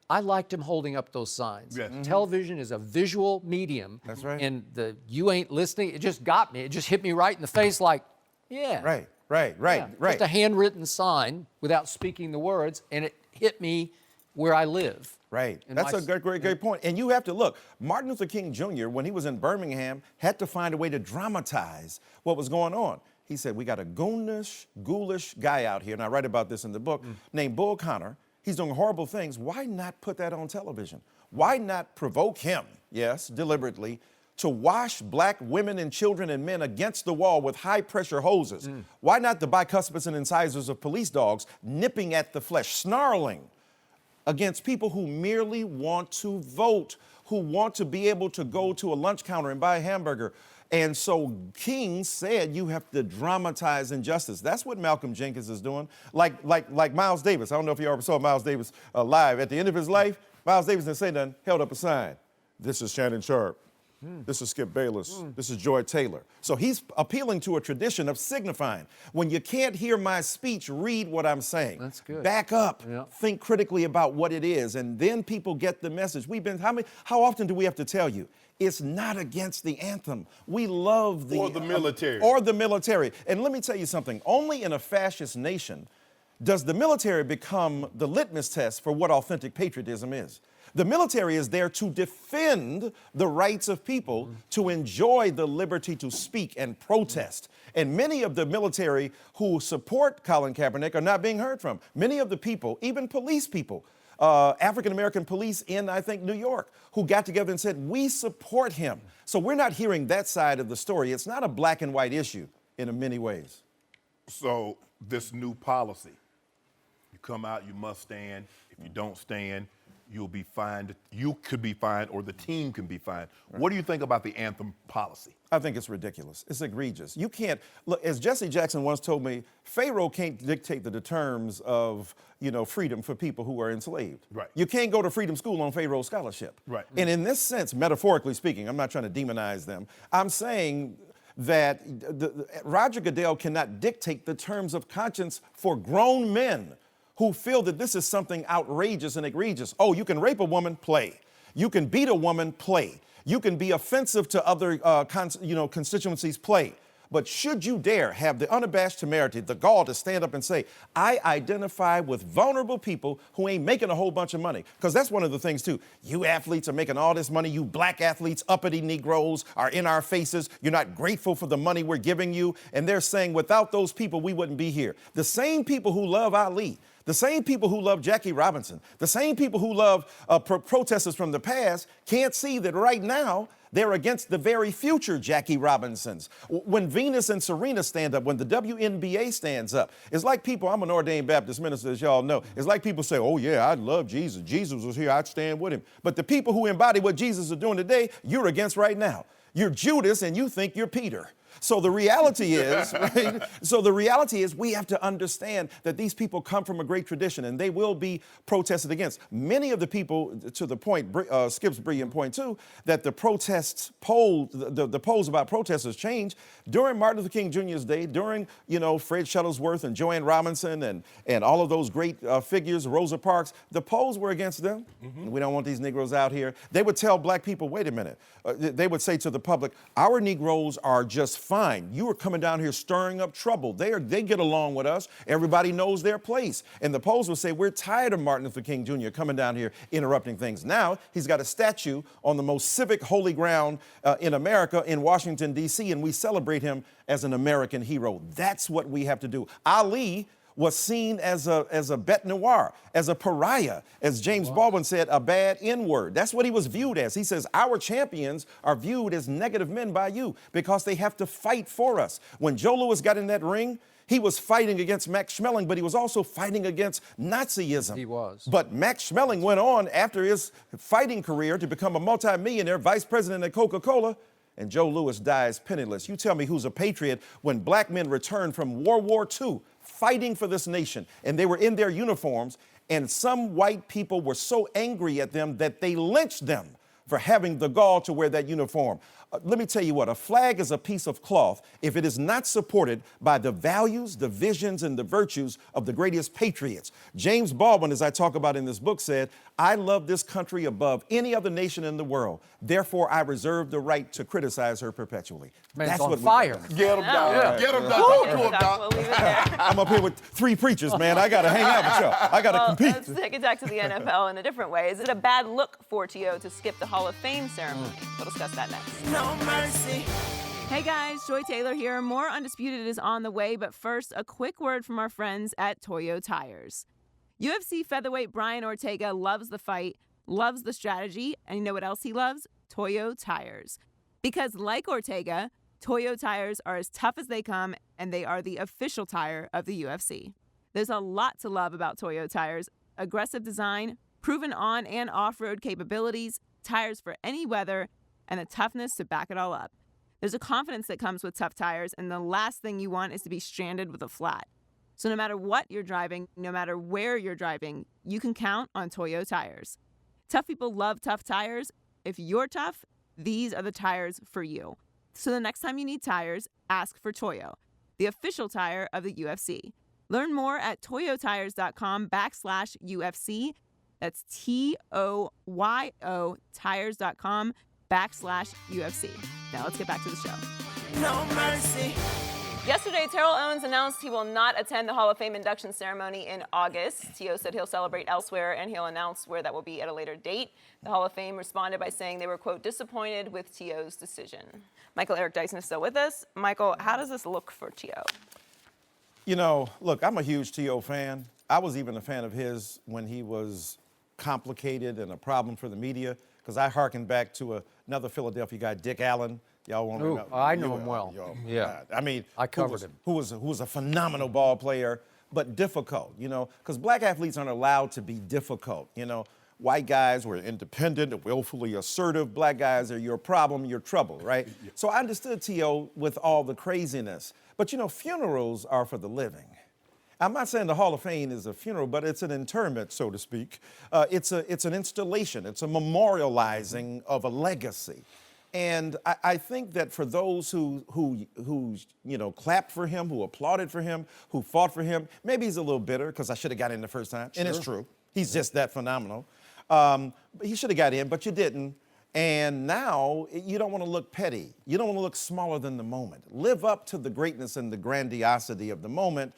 I liked him holding up those signs. Yes. Television is a visual medium. That's right. And the you ain't listening, it just got me. It just hit me right in the face like, yeah. Right. Just a handwritten sign without speaking the words, and it hit me where I live. Right. And That's a great point. And you have to look, Martin Luther King Jr., when he was in Birmingham, had to find a way to dramatize what was going on. He said, we got a ghoulish guy out here, and I write about this in the book, named Bull Connor. He's doing horrible things. Why not put that on television? Why not provoke him, yes, deliberately, to wash black women and children and men against the wall with high-pressure hoses? Why not the bicuspids and incisors of police dogs nipping at the flesh, snarling against people who merely want to vote, who want to be able to go to a lunch counter and buy a hamburger? And so King said you have to dramatize injustice. That's what Malcolm Jenkins is doing. Like Miles Davis. I don't know if you ever saw Miles Davis live. At the end of his life, Miles Davis didn't say nothing, held up a sign. This is Shannon Sharpe. This is Skip Bayless. This is Joy Taylor. So he's appealing to a tradition of signifying. When you can't hear my speech, read what I'm saying. That's good. Back up. Yeah. Think critically about what it is, and then people get the message. How often do we have to tell you? It's not against the anthem. We love the... Or the military. Or the military. And let me tell you something. Only in a fascist nation does the military become the litmus test for what authentic patriotism is. The military is there to defend the rights of people to enjoy the liberty to speak and protest. And many of the military who support Colin Kaepernick are not being heard from. Many of the people, even police people, African-American police in, I think, New York, who got together and said, we support him. So we're not hearing that side of the story. It's not a black and white issue in many ways. So this new policy, you come out, you must stand. If you don't stand, you'll be fined. You could be fined, or the team can be fined. What do you think about the anthem policy? I think it's ridiculous. It's egregious. You can't, look, as Jesse Jackson once told me, Pharaoh can't dictate the terms of, freedom for people who are enslaved. Right. You can't go to freedom school on Pharaoh's scholarship. Right. And in this sense, metaphorically speaking, I'm not trying to demonize them, I'm saying that Roger Goodell cannot dictate the terms of conscience for grown men who feel that this is something outrageous and egregious. Oh, you can rape a woman, play. You can beat a woman, play. You can be offensive to other constituencies, play. But should you dare have the unabashed temerity, the gall to stand up and say, I identify with vulnerable people who ain't making a whole bunch of money. Because that's one of the things, too. You athletes are making all this money. You black athletes, uppity Negroes are in our faces. You're not grateful for the money we're giving you. And they're saying, without those people, we wouldn't be here. The same people who love Ali, the same people who love Jackie Robinson, the same people who love protesters from the past can't see that right now they're against the very future Jackie Robinsons. When Venus and Serena stand up, when the WNBA stands up, it's like people, I'm an ordained Baptist minister, as y'all know, it's like people say, oh yeah, I love Jesus. Jesus was here, I'd stand with him. But the people who embody what Jesus is doing today, you're against right now. You're Judas and you think you're Peter. So the reality is, right? So the reality is we have to understand that these people come from a great tradition and they will be protested against. Many of the people, to the point, Skip's brilliant point too, that the protests poll, the polls about protesters changed during Martin Luther King Jr.'s day, during, Fred Shuttlesworth and Joanne Robinson and all of those great figures, Rosa Parks, the polls were against them. We don't want these Negroes out here. They would tell black people, wait a minute. They would say to the public, our Negroes are just fine. You are coming down here stirring up trouble. They get along with us. Everybody knows their place. And the polls will say, we're tired of Martin Luther King Jr. coming down here interrupting things. Now, he's got a statue on the most civic holy ground in America in Washington, D.C., and we celebrate him as an American hero. That's what we have to do. Ali was seen as a bête noire, as a pariah, as James Baldwin said, a bad N-word. That's what he was viewed as. He says, our champions are viewed as negative men by you because they have to fight for us. When Joe Louis got in that ring, he was fighting against Max Schmeling, but he was also fighting against Nazism. He was. But Max Schmeling went on after his fighting career to become a multimillionaire vice president at Coca-Cola, and Joe Louis dies penniless. You tell me who's a patriot when black men returned from World War II fighting for this nation, and they were in their uniforms, and some white people were so angry at them that they lynched them for having the gall to wear that uniform. Let me tell you what, a flag is a piece of cloth if it is not supported by the values, the visions, and the virtues of the greatest patriots. James Baldwin, as I talk about in this book, said, I love this country above any other nation in the world. Therefore, I reserve the right to criticize her perpetually. Man's That's on what fire. Get him down. Yeah. Get him down. Talk to him, We'll Doc. leave it there. I'm up here with 3 preachers, man. I got to hang out with y'all. I got to compete. Let's take it back to the NFL in a different way. Is it a bad look for T.O. to skip the Hall of Fame ceremony? We'll discuss that next. No mercy. Hey guys, Joy Taylor here. More Undisputed is on the way, but first, a quick word from our friends at Toyo Tires. UFC featherweight Brian Ortega loves the fight, loves the strategy, and you know what else he loves? Toyo Tires. Because like Ortega, Toyo Tires are as tough as they come, and they are the official tire of the UFC. There's a lot to love about Toyo Tires. Aggressive design, proven on and off-road capabilities, tires for any weather, and the toughness to back it all up. There's a confidence that comes with tough tires, and the last thing you want is to be stranded with a flat. So no matter what you're driving, no matter where you're driving, you can count on Toyo Tires. Tough people love tough tires. If you're tough, these are the tires for you. So the next time you need tires, ask for Toyo, the official tire of the UFC. Learn more at toyoTires.com/UFC. That's TOYO tires.com/UFC. Now let's get back to the show. No mercy. Yesterday, Terrell Owens announced he will not attend the Hall of Fame induction ceremony in August. T.O. said he'll celebrate elsewhere, and he'll announce where that will be at a later date. The Hall of Fame responded by saying they were, quote, disappointed with T.O.'s decision. Michael Eric Dyson is still with us. Michael, how does this look for T.O.? You know, look, I'm a huge T.O. fan. I was even a fan of his when he was complicated and a problem for the media, because I hearken back to another Philadelphia guy, Dick Allen. Y'all won't remember? I know him well. Yeah. I mean, I covered him. Who was a phenomenal ball player, but difficult, you know, because black athletes aren't allowed to be difficult, you know. White guys were independent and willfully assertive. Black guys are your problem, your trouble, right? Yeah. So I understood T.O. with all the craziness. But, you know, funerals are for the living. I'm not saying the Hall of Fame is a funeral, but it's an interment, so to speak. It's an installation. It's a memorializing of a legacy. And I think that for those who you know, clapped for him, who applauded for him, who fought for him, maybe he's a little bitter because I should have got in the first time. Sure. And it's true. He's just that phenomenal. But he should have got in, but you didn't. And now you don't want to look petty. You don't want to look smaller than the moment. Live up to the greatness and the grandiosity of the moment.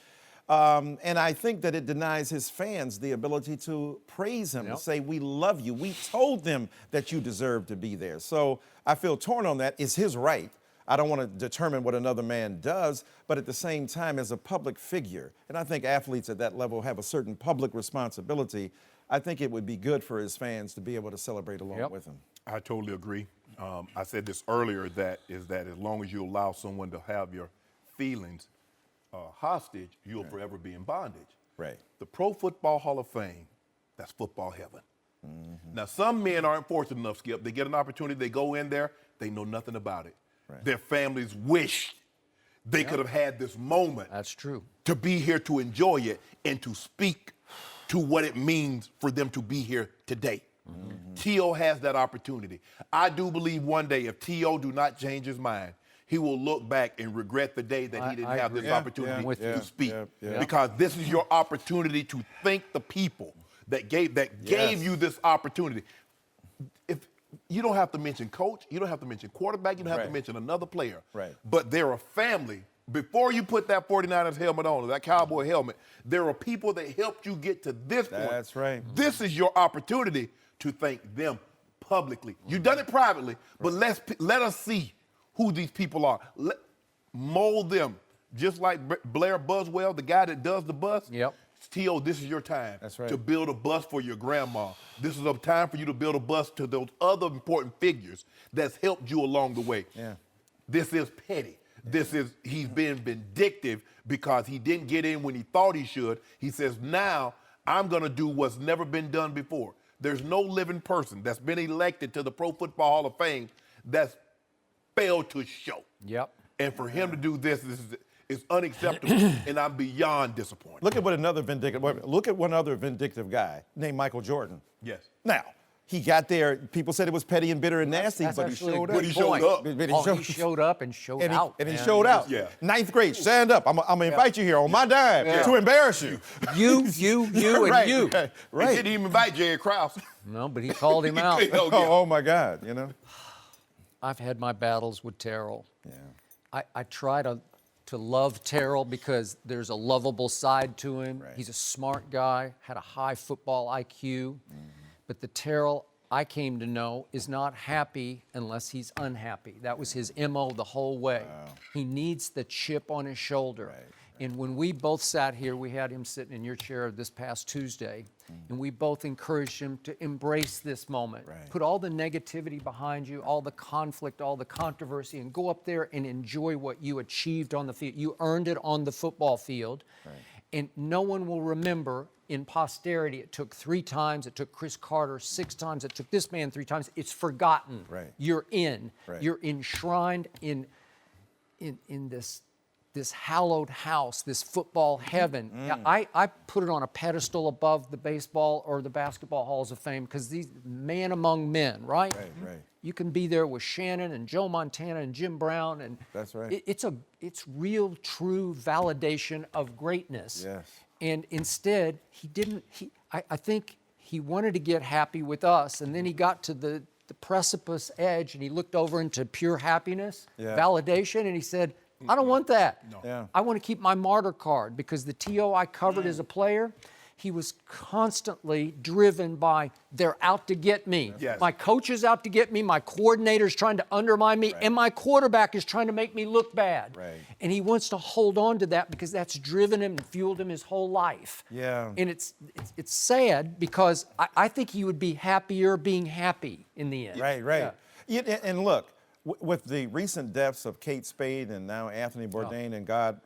And I think that it denies his fans the ability to praise him, to say, we love you. We told them that you deserve to be there. So I feel torn on that. It's his right. I don't want to determine what another man does, but at the same time, as a public figure, and I think athletes at that level have a certain public responsibility, I think it would be good for his fans to be able to celebrate along with him. I totally agree. I said this earlier, that as long as you allow someone to have your feelings hostage, you'll forever be in bondage. Right. The Pro Football Hall of Fame, that's football heaven. Mm-hmm. Now, some men aren't fortunate enough, Skip. They get an opportunity, they go in there, they know nothing about it. Right. Their families wish they could have had this moment. That's true. To be here to enjoy it and to speak to what it means for them to be here today. Mm-hmm. T.O. has that opportunity. I do believe one day if T.O. do not change his mind, he will look back and regret the day that he didn't have this opportunity to speak. Because this is your opportunity to thank the people that gave you this opportunity. If you don't have to mention coach, you don't have to mention quarterback, you don't have to mention another player. Right. But they're a family. Before you put that 49ers helmet on, or that Cowboy helmet, there are people that helped you get to this point. That's right. This is your opportunity to thank them publicly. You've done it privately, but let us see who these people are. Mold them, just like Blair Buswell, the guy that does the bus. Yep. T.O., this is your time That's right. to build a bus for your grandma. This is a time for you to build a bus to those other important figures that's helped you along the way. Yeah. This is petty. He's been vindictive because he didn't get in when he thought he should. He says, now I'm going to do what's never been done before. There's no living person that's been elected to the Pro Football Hall of Fame that's failed to show. Yep. And for him to do this is unacceptable, and I'm beyond disappointed. Look at one other vindictive guy named Michael Jordan. Yes. Now, he got there. People said it was petty and bitter and nasty, That's but he actually a showed good up. But he showed up. He showed up and showed out. And he man. showed out. Yeah. Ninth grade, stand up. I'm going to invite you here on my dime to embarrass you. You, and right, you. Right. He didn't even invite Jerry Krause. No, but he called him out. Oh, yeah. Oh, my God, you know? I've had my battles with Terrell. Yeah. I try to love Terrell because there's a lovable side to him. Right. He's a smart guy, had a high football IQ. But the Terrell I came to know is not happy unless he's unhappy. That was his MO the whole way. Wow. He needs the chip on his shoulder. Right. And when we both sat here, we had him sitting in your chair this past Tuesday, and we both encouraged him to embrace this moment. Right. Put all the negativity behind you, all the conflict, all the controversy, and go up there and enjoy what you achieved on the field. You earned it on the football field. Right. And no one will remember in posterity, it took 3 times, it took Chris Carter 6 times, it took this man 3 times. It's forgotten. Right. You're in. Right. You're enshrined in this hallowed house, this football heaven. I put it on a pedestal above the baseball or the basketball halls of fame because these man among men, right? Right. You can be there with Shannon and Joe Montana and Jim Brown, and That's right. it's real, true validation of greatness. Yes. And instead, he didn't. I think he wanted to get happy with us, and then he got to the precipice edge, and he looked over into pure happiness, validation, and he said, I don't want that. No. Yeah. I want to keep my martyr card because the TO I covered as a player, he was constantly driven by they're out to get me. Yes. My coach is out to get me, my coordinator's trying to undermine me, and my quarterback is trying to make me look bad. Right. And he wants to hold on to that because that's driven him and fueled him his whole life. Yeah. And it's sad because I think he would be happier being happy in the end. Right. Yeah, and look, with the recent deaths of Kate Spade and now Anthony Bourdain, and God,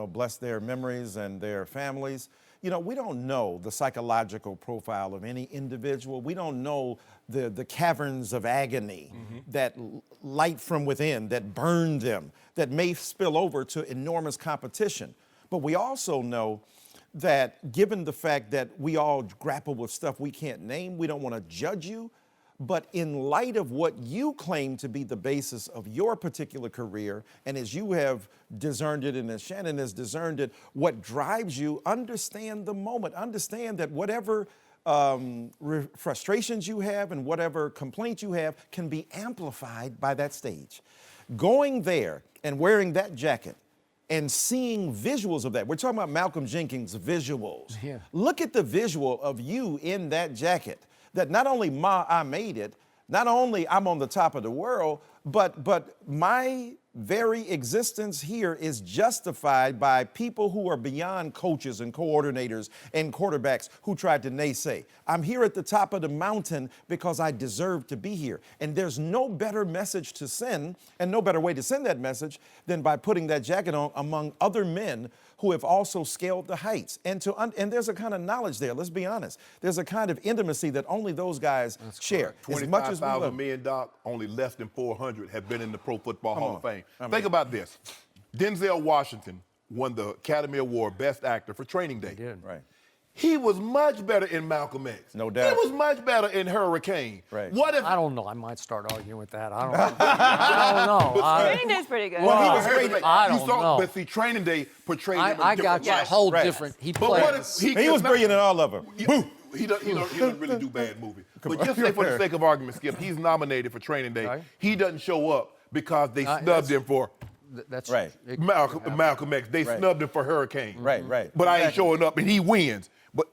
bless their memories and their families, we don't know the psychological profile of any individual. We don't know the caverns of agony that light from within, that burn them, that may spill over to enormous competition. But we also know that given the fact that we all grapple with stuff we can't name, we don't want to judge you. But in light of what you claim to be the basis of your particular career, and as you have discerned it and as Shannon has discerned it, what drives you, understand the moment. Understand that whatever frustrations you have and whatever complaints you have can be amplified by that stage. Going there and wearing that jacket and seeing visuals of that. We're talking about Malcolm Jenkins' visuals. Yeah. Look at the visual of you in that jacket. That not only I made it, not only I'm on the top of the world, but my very existence here is justified by people who are beyond coaches and coordinators and quarterbacks who tried to naysay. I'm here at the top of the mountain because I deserve to be here. And there's no better message to send and no better way to send that message than by putting that jacket on among other men who have also scaled the heights. And there's a kind of knowledge there, let's be honest. There's a kind of intimacy that only those guys share. As much as we love 25,000 men, Doc, only less than 400 have been in the Pro Football Hall of Fame. Think about this. Denzel Washington won the Academy Award Best Actor for Training Day. He did. Right. He was much better in Malcolm X. No doubt. He was much better in Hurricane. Right. What if I don't know. I might start arguing with that. I don't know. Training Day's pretty good. Well, he Wow. was great. I You don't saw, know. but see, Training Day portrayed him in a I different got you. A light. whole Right. different. He But played. what if He was brilliant in all of them. He doesn't really do bad movies. But just say for the sake of argument, Skip, he's nominated for Training Day. Right. He doesn't show up because they that's- snubbed him for That's Right. Malcolm X. They Right. snubbed him for Hurricane. Right. But I ain't Exactly. showing up, and he wins. But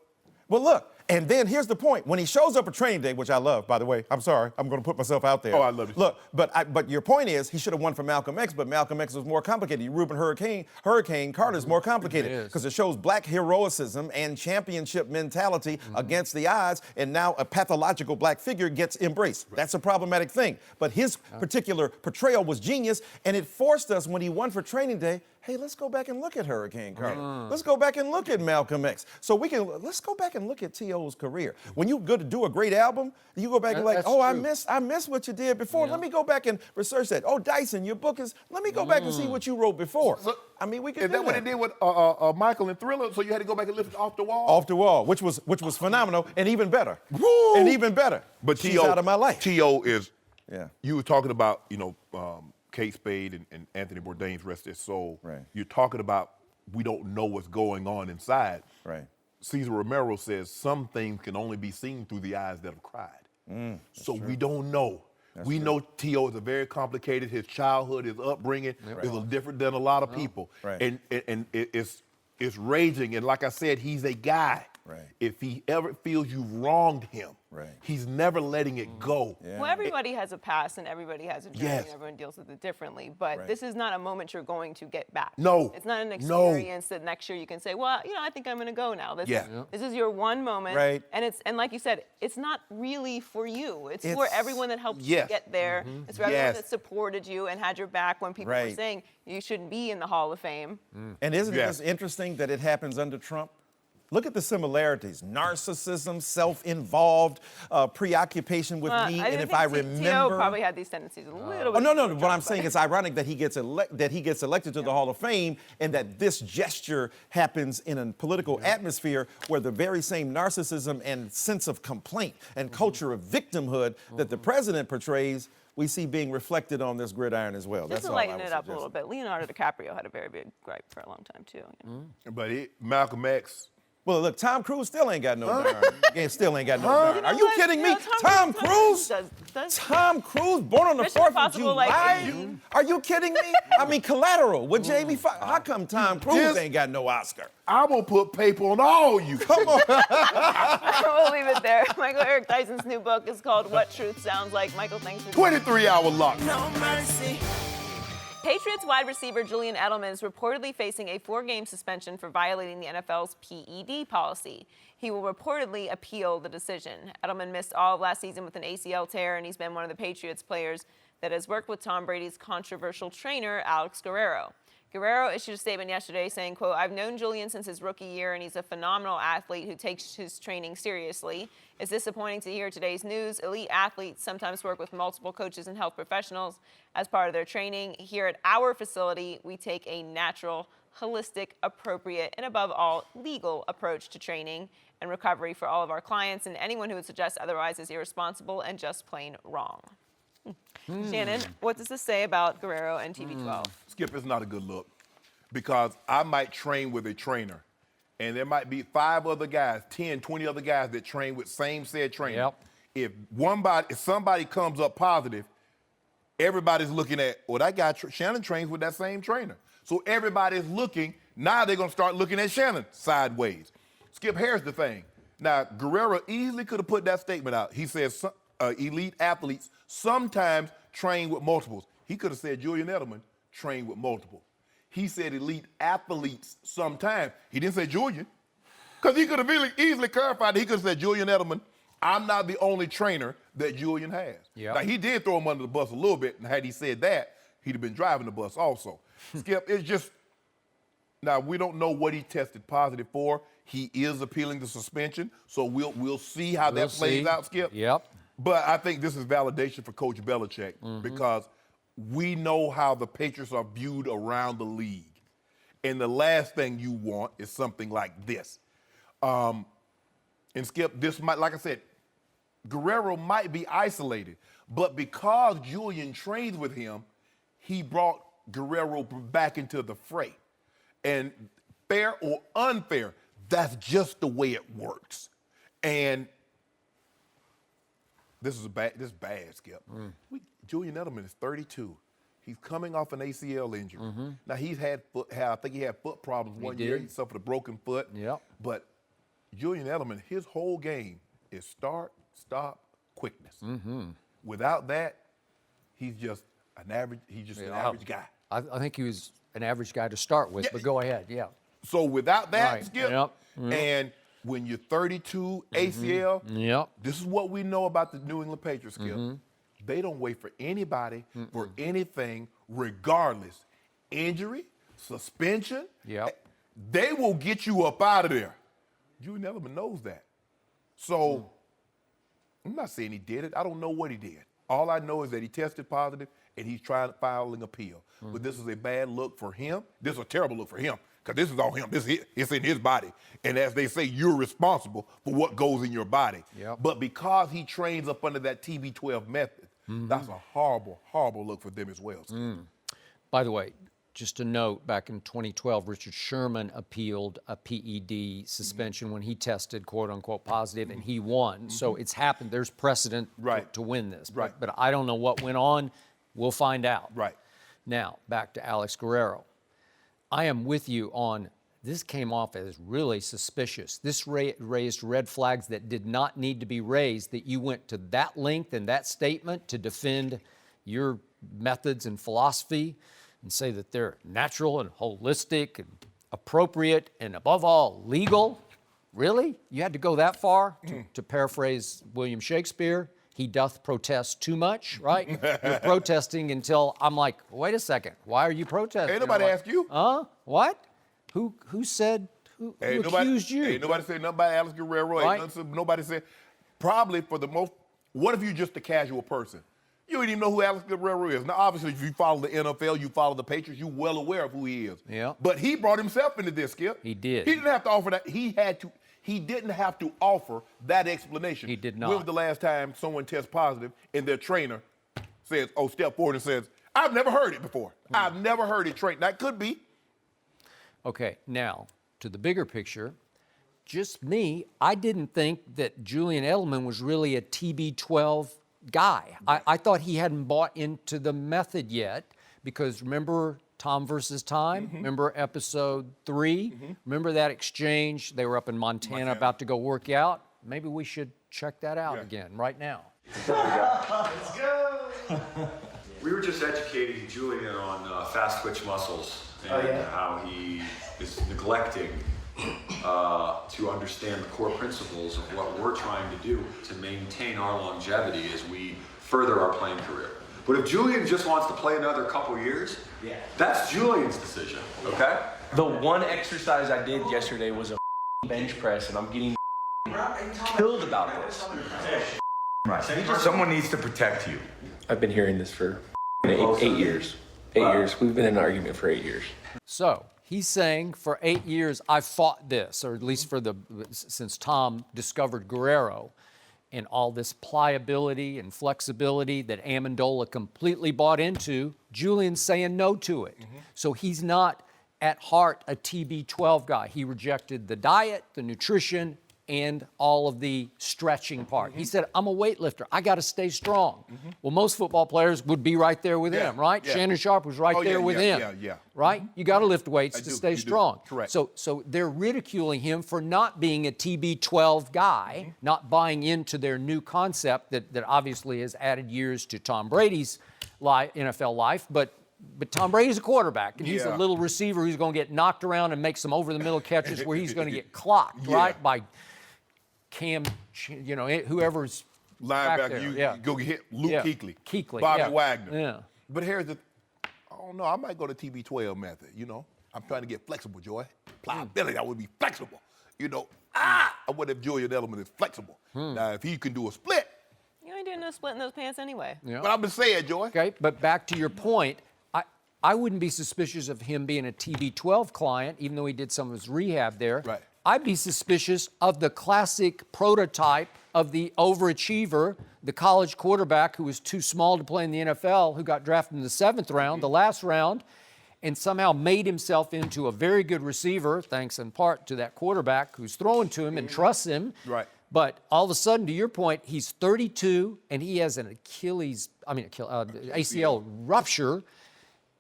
Well, look, And then here's the point. When he shows up at training day, which I love, by the way, I'm sorry, I'm going to put myself out there. Oh, I love it. Look, but your point is he should have won for Malcolm X, but Malcolm X was more complicated. Reuben Hurricane Carter's more complicated because it shows black heroism and championship mentality against the odds, and now a pathological black figure gets embraced. Right. That's a problematic thing. But his particular portrayal was genius, and it forced us, when he won for training day, hey, let's go back and look at Hurricane Carter. Let's go back and look at Malcolm X. So let's go back and look at T.O.'s career. When you go to do a great album, you go back and like, oh, true. I miss what you did before. Let me go back and research that. Oh, Dyson, your book is, let me go back and see what you wrote before. So, I mean, we can Is do that what it did with Michael and Thriller? So you had to go back and listen to Off the Wall? Off the Wall, which was phenomenal and even better. Woo! And even better. But She's out of my life. T.O. is, Yeah. you were talking about, Kate Spade and Anthony Bourdain's Rest His Soul. Right. You're talking about we don't know what's going on inside. Right. Cesar Romero says some things can only be seen through the eyes that have cried. So we don't know. We know T.O. is a very complicated, his childhood, his upbringing is a little different than a lot of people. Right. And it's raging. And like I said, he's a guy. Right. If he ever feels you've wronged him, he's never letting it go. Well, everybody has a past and everybody has a journey and everyone deals with it differently. But this is not a moment you're going to get back. No. It's not an experience that next year you can say, well, I think I'm going to go now. This is your one moment. Right. And like you said, it's not really for you. It's for everyone that helped you get there. It's for everyone that supported you and had your back when people were saying you shouldn't be in the Hall of Fame. And isn't it interesting that it happens under Trump? Look at the similarities: narcissism, self-involved, preoccupation with me, and if I remember, T.O. probably had these tendencies a little bit. No. What I'm saying is ironic that he gets elected to the Hall of Fame, and that this gesture happens in a political atmosphere where the very same narcissism and sense of complaint and culture of victimhood that the president portrays, we see being reflected on this gridiron as well. Just to lighten it up a little bit, Leonardo DiCaprio had a very big gripe for a long time too. But Malcolm X. Well, look, Tom Cruise still ain't got no darn. Still ain't got no darn. Are you kidding me? Tom Cruise? Tom Cruise, born on the 4th of July? Are you kidding me? I mean, Collateral with Jamie Foxx. How come Tom Cruise ain't got no Oscar? I'm going to put paper on all you. Come on. We'll leave it there. Michael Eric Dyson's new book is called What Truth Sounds Like. Michael, thanks for 23-hour lock. No mercy. Patriots wide receiver Julian Edelman is reportedly facing a 4-game suspension for violating the NFL's PED policy. He will reportedly appeal the decision. Edelman missed all of last season with an ACL tear, and he's been one of the Patriots players that has worked with Tom Brady's controversial trainer, Alex Guerrero. Guerrero issued a statement yesterday saying, quote, "I've known Julian since his rookie year, and he's a phenomenal athlete who takes his training seriously. It's disappointing to hear today's news. Elite athletes sometimes work with multiple coaches and health professionals as part of their training. Here at our facility, we take a natural, holistic, appropriate, and above all, legal approach to training and recovery for all of our clients, and anyone who would suggest otherwise is irresponsible and just plain wrong." Shannon, what does this say about Guerrero and TB12? Skip, it's not a good look because I might train with a trainer and there might be 5 other guys, 10, 20 other guys that train with same said trainer. If somebody comes up positive, everybody's looking at, well, that guy, Shannon trains with that same trainer. So everybody's looking, now they're going to start looking at Shannon sideways. Skip, here's the thing. Now, Guerrero easily could have put that statement out. He says elite athletes sometimes train with multiples. He could have said Julian Edelman trained with multiple. He said elite athletes sometimes. He didn't say Julian, because he could have really easily clarified that. He could have said Julian Edelman, I'm not the only trainer that Julian has. Now, he did throw him under the bus a little bit, and had he said that, he'd have been driving the bus also. Skip, it's just, now we don't know what he tested positive for. He is appealing the suspension, so we'll see how that plays out, Skip. But I think this is validation for Coach Belichick because we know how the Patriots are viewed around the league. And the last thing you want is something like this. And Skip, this might, like I said, Guerrero might be isolated, but because Julian trains with him, he brought Guerrero back into the fray. And fair or unfair, that's just the way it works. And this is bad, Skip. Julian Edelman is 32. He's coming off an ACL injury. Now, he's had I think he had foot problems one year. He suffered a broken foot. But Julian Edelman, his whole game is start, stop, quickness. Without that, he's just an average. He's just an average guy. I think he was an average guy to start with, but go ahead, yeah. So without that, Right. Skip, Yep. and when you're 32 ACL, this is what we know about the New England Patriots, Skip. They don't wait for anybody for anything, regardless. Injury, suspension, they will get you up out of there. Julian Edelman knows that. So I'm not saying he did it. I don't know what he did. All I know is that he tested positive and he's trying to file an appeal. But this is a bad look for him. This is a terrible look for him because this is all him. It's in his body. And as they say, you're responsible for what goes in your body. But because he trains up under that TB12 method, that's a horrible, horrible look for them as well. By the way, just a note, back in 2012, Richard Sherman appealed a PED suspension when he tested quote-unquote positive, and he won. So it's happened. There's precedent to win this. But I don't know what went on. We'll find out. Now, back to Alex Guerrero. I am with you on this came off as really suspicious. This raised red flags that did not need to be raised, that you went to that length in that statement to defend your methods and philosophy and say that they're natural and holistic and appropriate and above all legal. Really? You had to go that far? To paraphrase William Shakespeare, he doth protest too much, right? You're protesting until I'm like, wait a second, why are you protesting? Ain't nobody asked you. What? Who said, who accused you? Ain't nobody said nothing about Alex Guerrero. Nobody said, probably for the most, what if you're just a casual person? You don't even know who Alex Guerrero is. Now, obviously, if you follow the NFL, you follow the Patriots, you're well aware of who he is. But he brought himself into this, Skip. He did. He didn't have to offer that. He didn't have to offer that explanation. He did not. When was the last time someone tests positive and their trainer says, step forward and says, I've never heard it before. I've never heard it trained. That could be. Okay, now, to the bigger picture, just me, I didn't think that Julian Edelman was really a TB12 guy. I thought he hadn't bought into the method yet because remember Tom versus Time? Remember episode 3? Remember that exchange? They were up in Montana about to go work out. Maybe we should check that out again right now. Let's go. We were just educating Julian on fast twitch muscles and how he is neglecting to understand the core principles of what we're trying to do to maintain our longevity as we further our playing career. But if Julian just wants to play another couple years, that's Julian's decision, okay? The one exercise I did yesterday was a bench press, and I'm getting killed about this. Right. Someone needs to protect you. I've been hearing this for 8 years. 8 years. We've been in an argument for 8 years. So he's saying for 8 years I've fought this, or at least since Tom discovered Guerrero, and all this pliability and flexibility that Amendola completely bought into. Julian's saying no to it. So he's not at heart a TB12 guy. He rejected the diet, the nutrition, and all of the stretching part. He said, I'm a weightlifter. I got to stay strong. Well, most football players would be right there with him, right? Shannon Sharpe was right there with him. Right? You got to lift weights to stay strong. Correct. So they're ridiculing him for not being a TB12 guy, not buying into their new concept that obviously has added years to Tom Brady's NFL life. But Tom Brady's a quarterback, and he's a little receiver who's going to get knocked around and make some over-the-middle catches where he's going to get clocked, right, by Cam, whoever's back there. You go get Luke Kuechly, Bobby Wagner. But here's I don't know, I might go to TB12 method, I'm trying to get flexible, Joy. Pliability, I would be flexible. I wonder if Julian Edelman is flexible. Now, if he can do a split. You ain't doing no split in those pants anyway. But I'm just saying, Joy. Okay, but back to your point, I wouldn't be suspicious of him being a TB12 client, even though he did some of his rehab there. Right. I'd be suspicious of the classic prototype of the overachiever, the college quarterback who was too small to play in the NFL, who got drafted in the 7th round, the last round, and somehow made himself into a very good receiver, thanks in part to that quarterback who's throwing to him and trusts him. Right. But all of a sudden, to your point, he's 32 and he has an ACL rupture,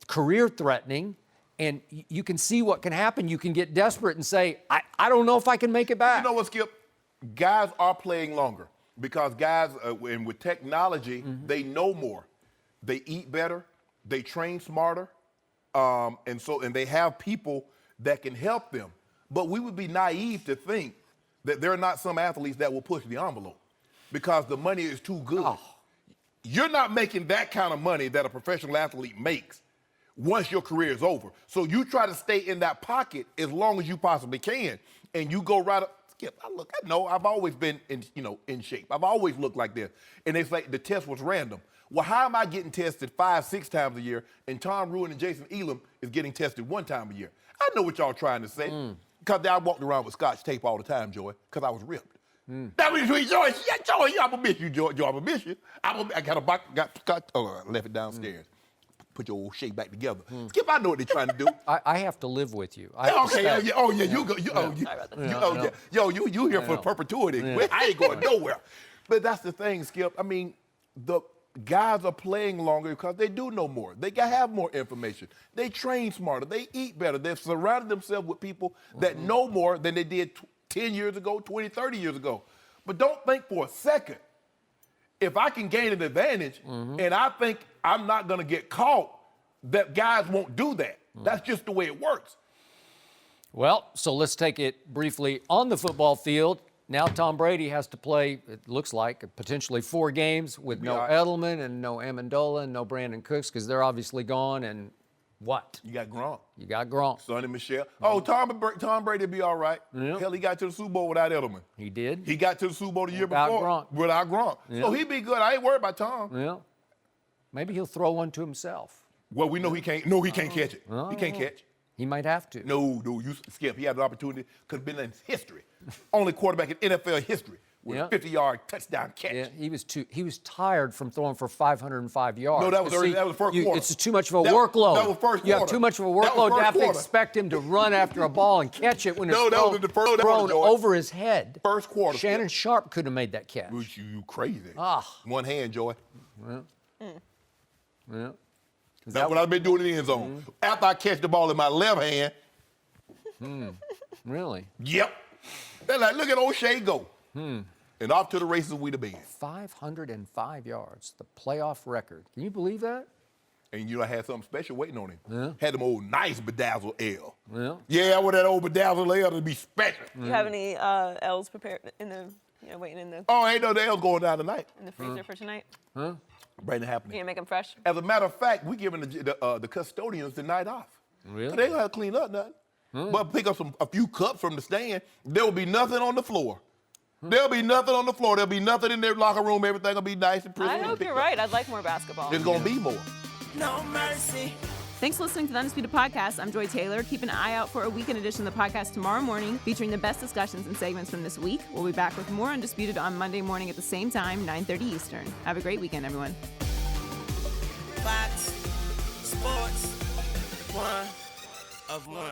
career-threatening, And you can see what can happen. You can get desperate and say, I don't know if I can make it back. You know what, Skip? Guys are playing longer because guys, and with technology, they know more. They eat better. They train smarter. And they have people that can help them. But we would be naive to think that there are not some athletes that will push the envelope because the money is too good. Oh. You're not making that kind of money that a professional athlete makes once your career is over. So you try to stay in that pocket as long as you possibly can, and you go right up. Skip, I know I've always been in shape. I've always looked like this. And it's like the test was random. Well, how am I getting tested 5-6 times a year, and Tom Ruin and Jason Elam is getting tested 1 time a year? I know what y'all trying to say. Because I walked around with Scotch tape all the time, Joy, because I was ripped. That was between Joy. Yeah, Joy, I'm gonna miss you, Joy. I'm gonna miss you. I got a box, got Scotch. Oh, I left it downstairs. Put your old shape back together. Skip, I know what they're trying to do. I have to live with you. You here for perpetuity. I ain't going nowhere. But that's the thing, Skip. I mean, the guys are playing longer because they do know more. They have more information. They train smarter. They eat better. They've surrounded themselves with people that know more than they did 10 years ago, 20, 30 years ago. But don't think for a second, if I can gain an advantage and I think I'm not going to get caught, that guys won't do that. That's just the way it works. Well, so let's take it briefly on the football field. Now Tom Brady has to play, it looks like, potentially 4 games with no Edelman and no Amendola and no Brandon Cooks because they're obviously gone. And what? You got Gronk. You got Gronk. Sonny Michel. Oh, Tom Brady will be all right. Yep. Hell, he got to the Super Bowl without Edelman. He did. He got to the Super Bowl the year before without Gronk. Yep. So he'd be good. I ain't worried about Tom. Yeah. Maybe he'll throw one to himself. Well, we know he can't. No, he can't catch it. He can't catch. He might have to. No, you Skip. He had an opportunity. Could have been in history. Only quarterback in NFL history with a 50-yard touchdown catch. Yeah, he was tired from throwing for 505 yards. No, that was the first quarter. It's too much of a workload. That was first quarter. You have too much of a workload to have to expect him to run after a ball and catch it when it's thrown over his head. First quarter. Shannon Sharpe couldn't have made that catch. You crazy. Ah. One hand, Joy. Yeah. That's what I've been doing in the end zone. After I catch the ball in my left hand. Really? Yep. They're like, look at O'Shea go. And off to the races we the band. 505 yards, the playoff record. Can you believe that? And I had something special waiting on him. Yeah. Had them old nice bedazzled L. Yeah. Yeah, I want that old bedazzled L to be special. Do you have any L's prepared in the, waiting in the... Oh, ain't no L's going down tonight. In the freezer for tonight? Brandon happening. You gonna make them fresh? As a matter of fact, we giving the custodians the night off. Really? They don't have to clean up nothing. But pick up a few cups from the stand. There will be nothing on the floor. There'll be nothing on the floor. There'll be nothing in their locker room. Everything will be nice and pretty. I hope you're right. I'd like more basketball. There's gonna be more. No mercy. Thanks for listening to the Undisputed Podcast. I'm Joy Taylor. Keep an eye out for a weekend edition of the podcast tomorrow morning, featuring the best discussions and segments from this week. We'll be back with more Undisputed on Monday morning at the same time, 9:30 Eastern. Have a great weekend, everyone. Fox Sports 1 of 1.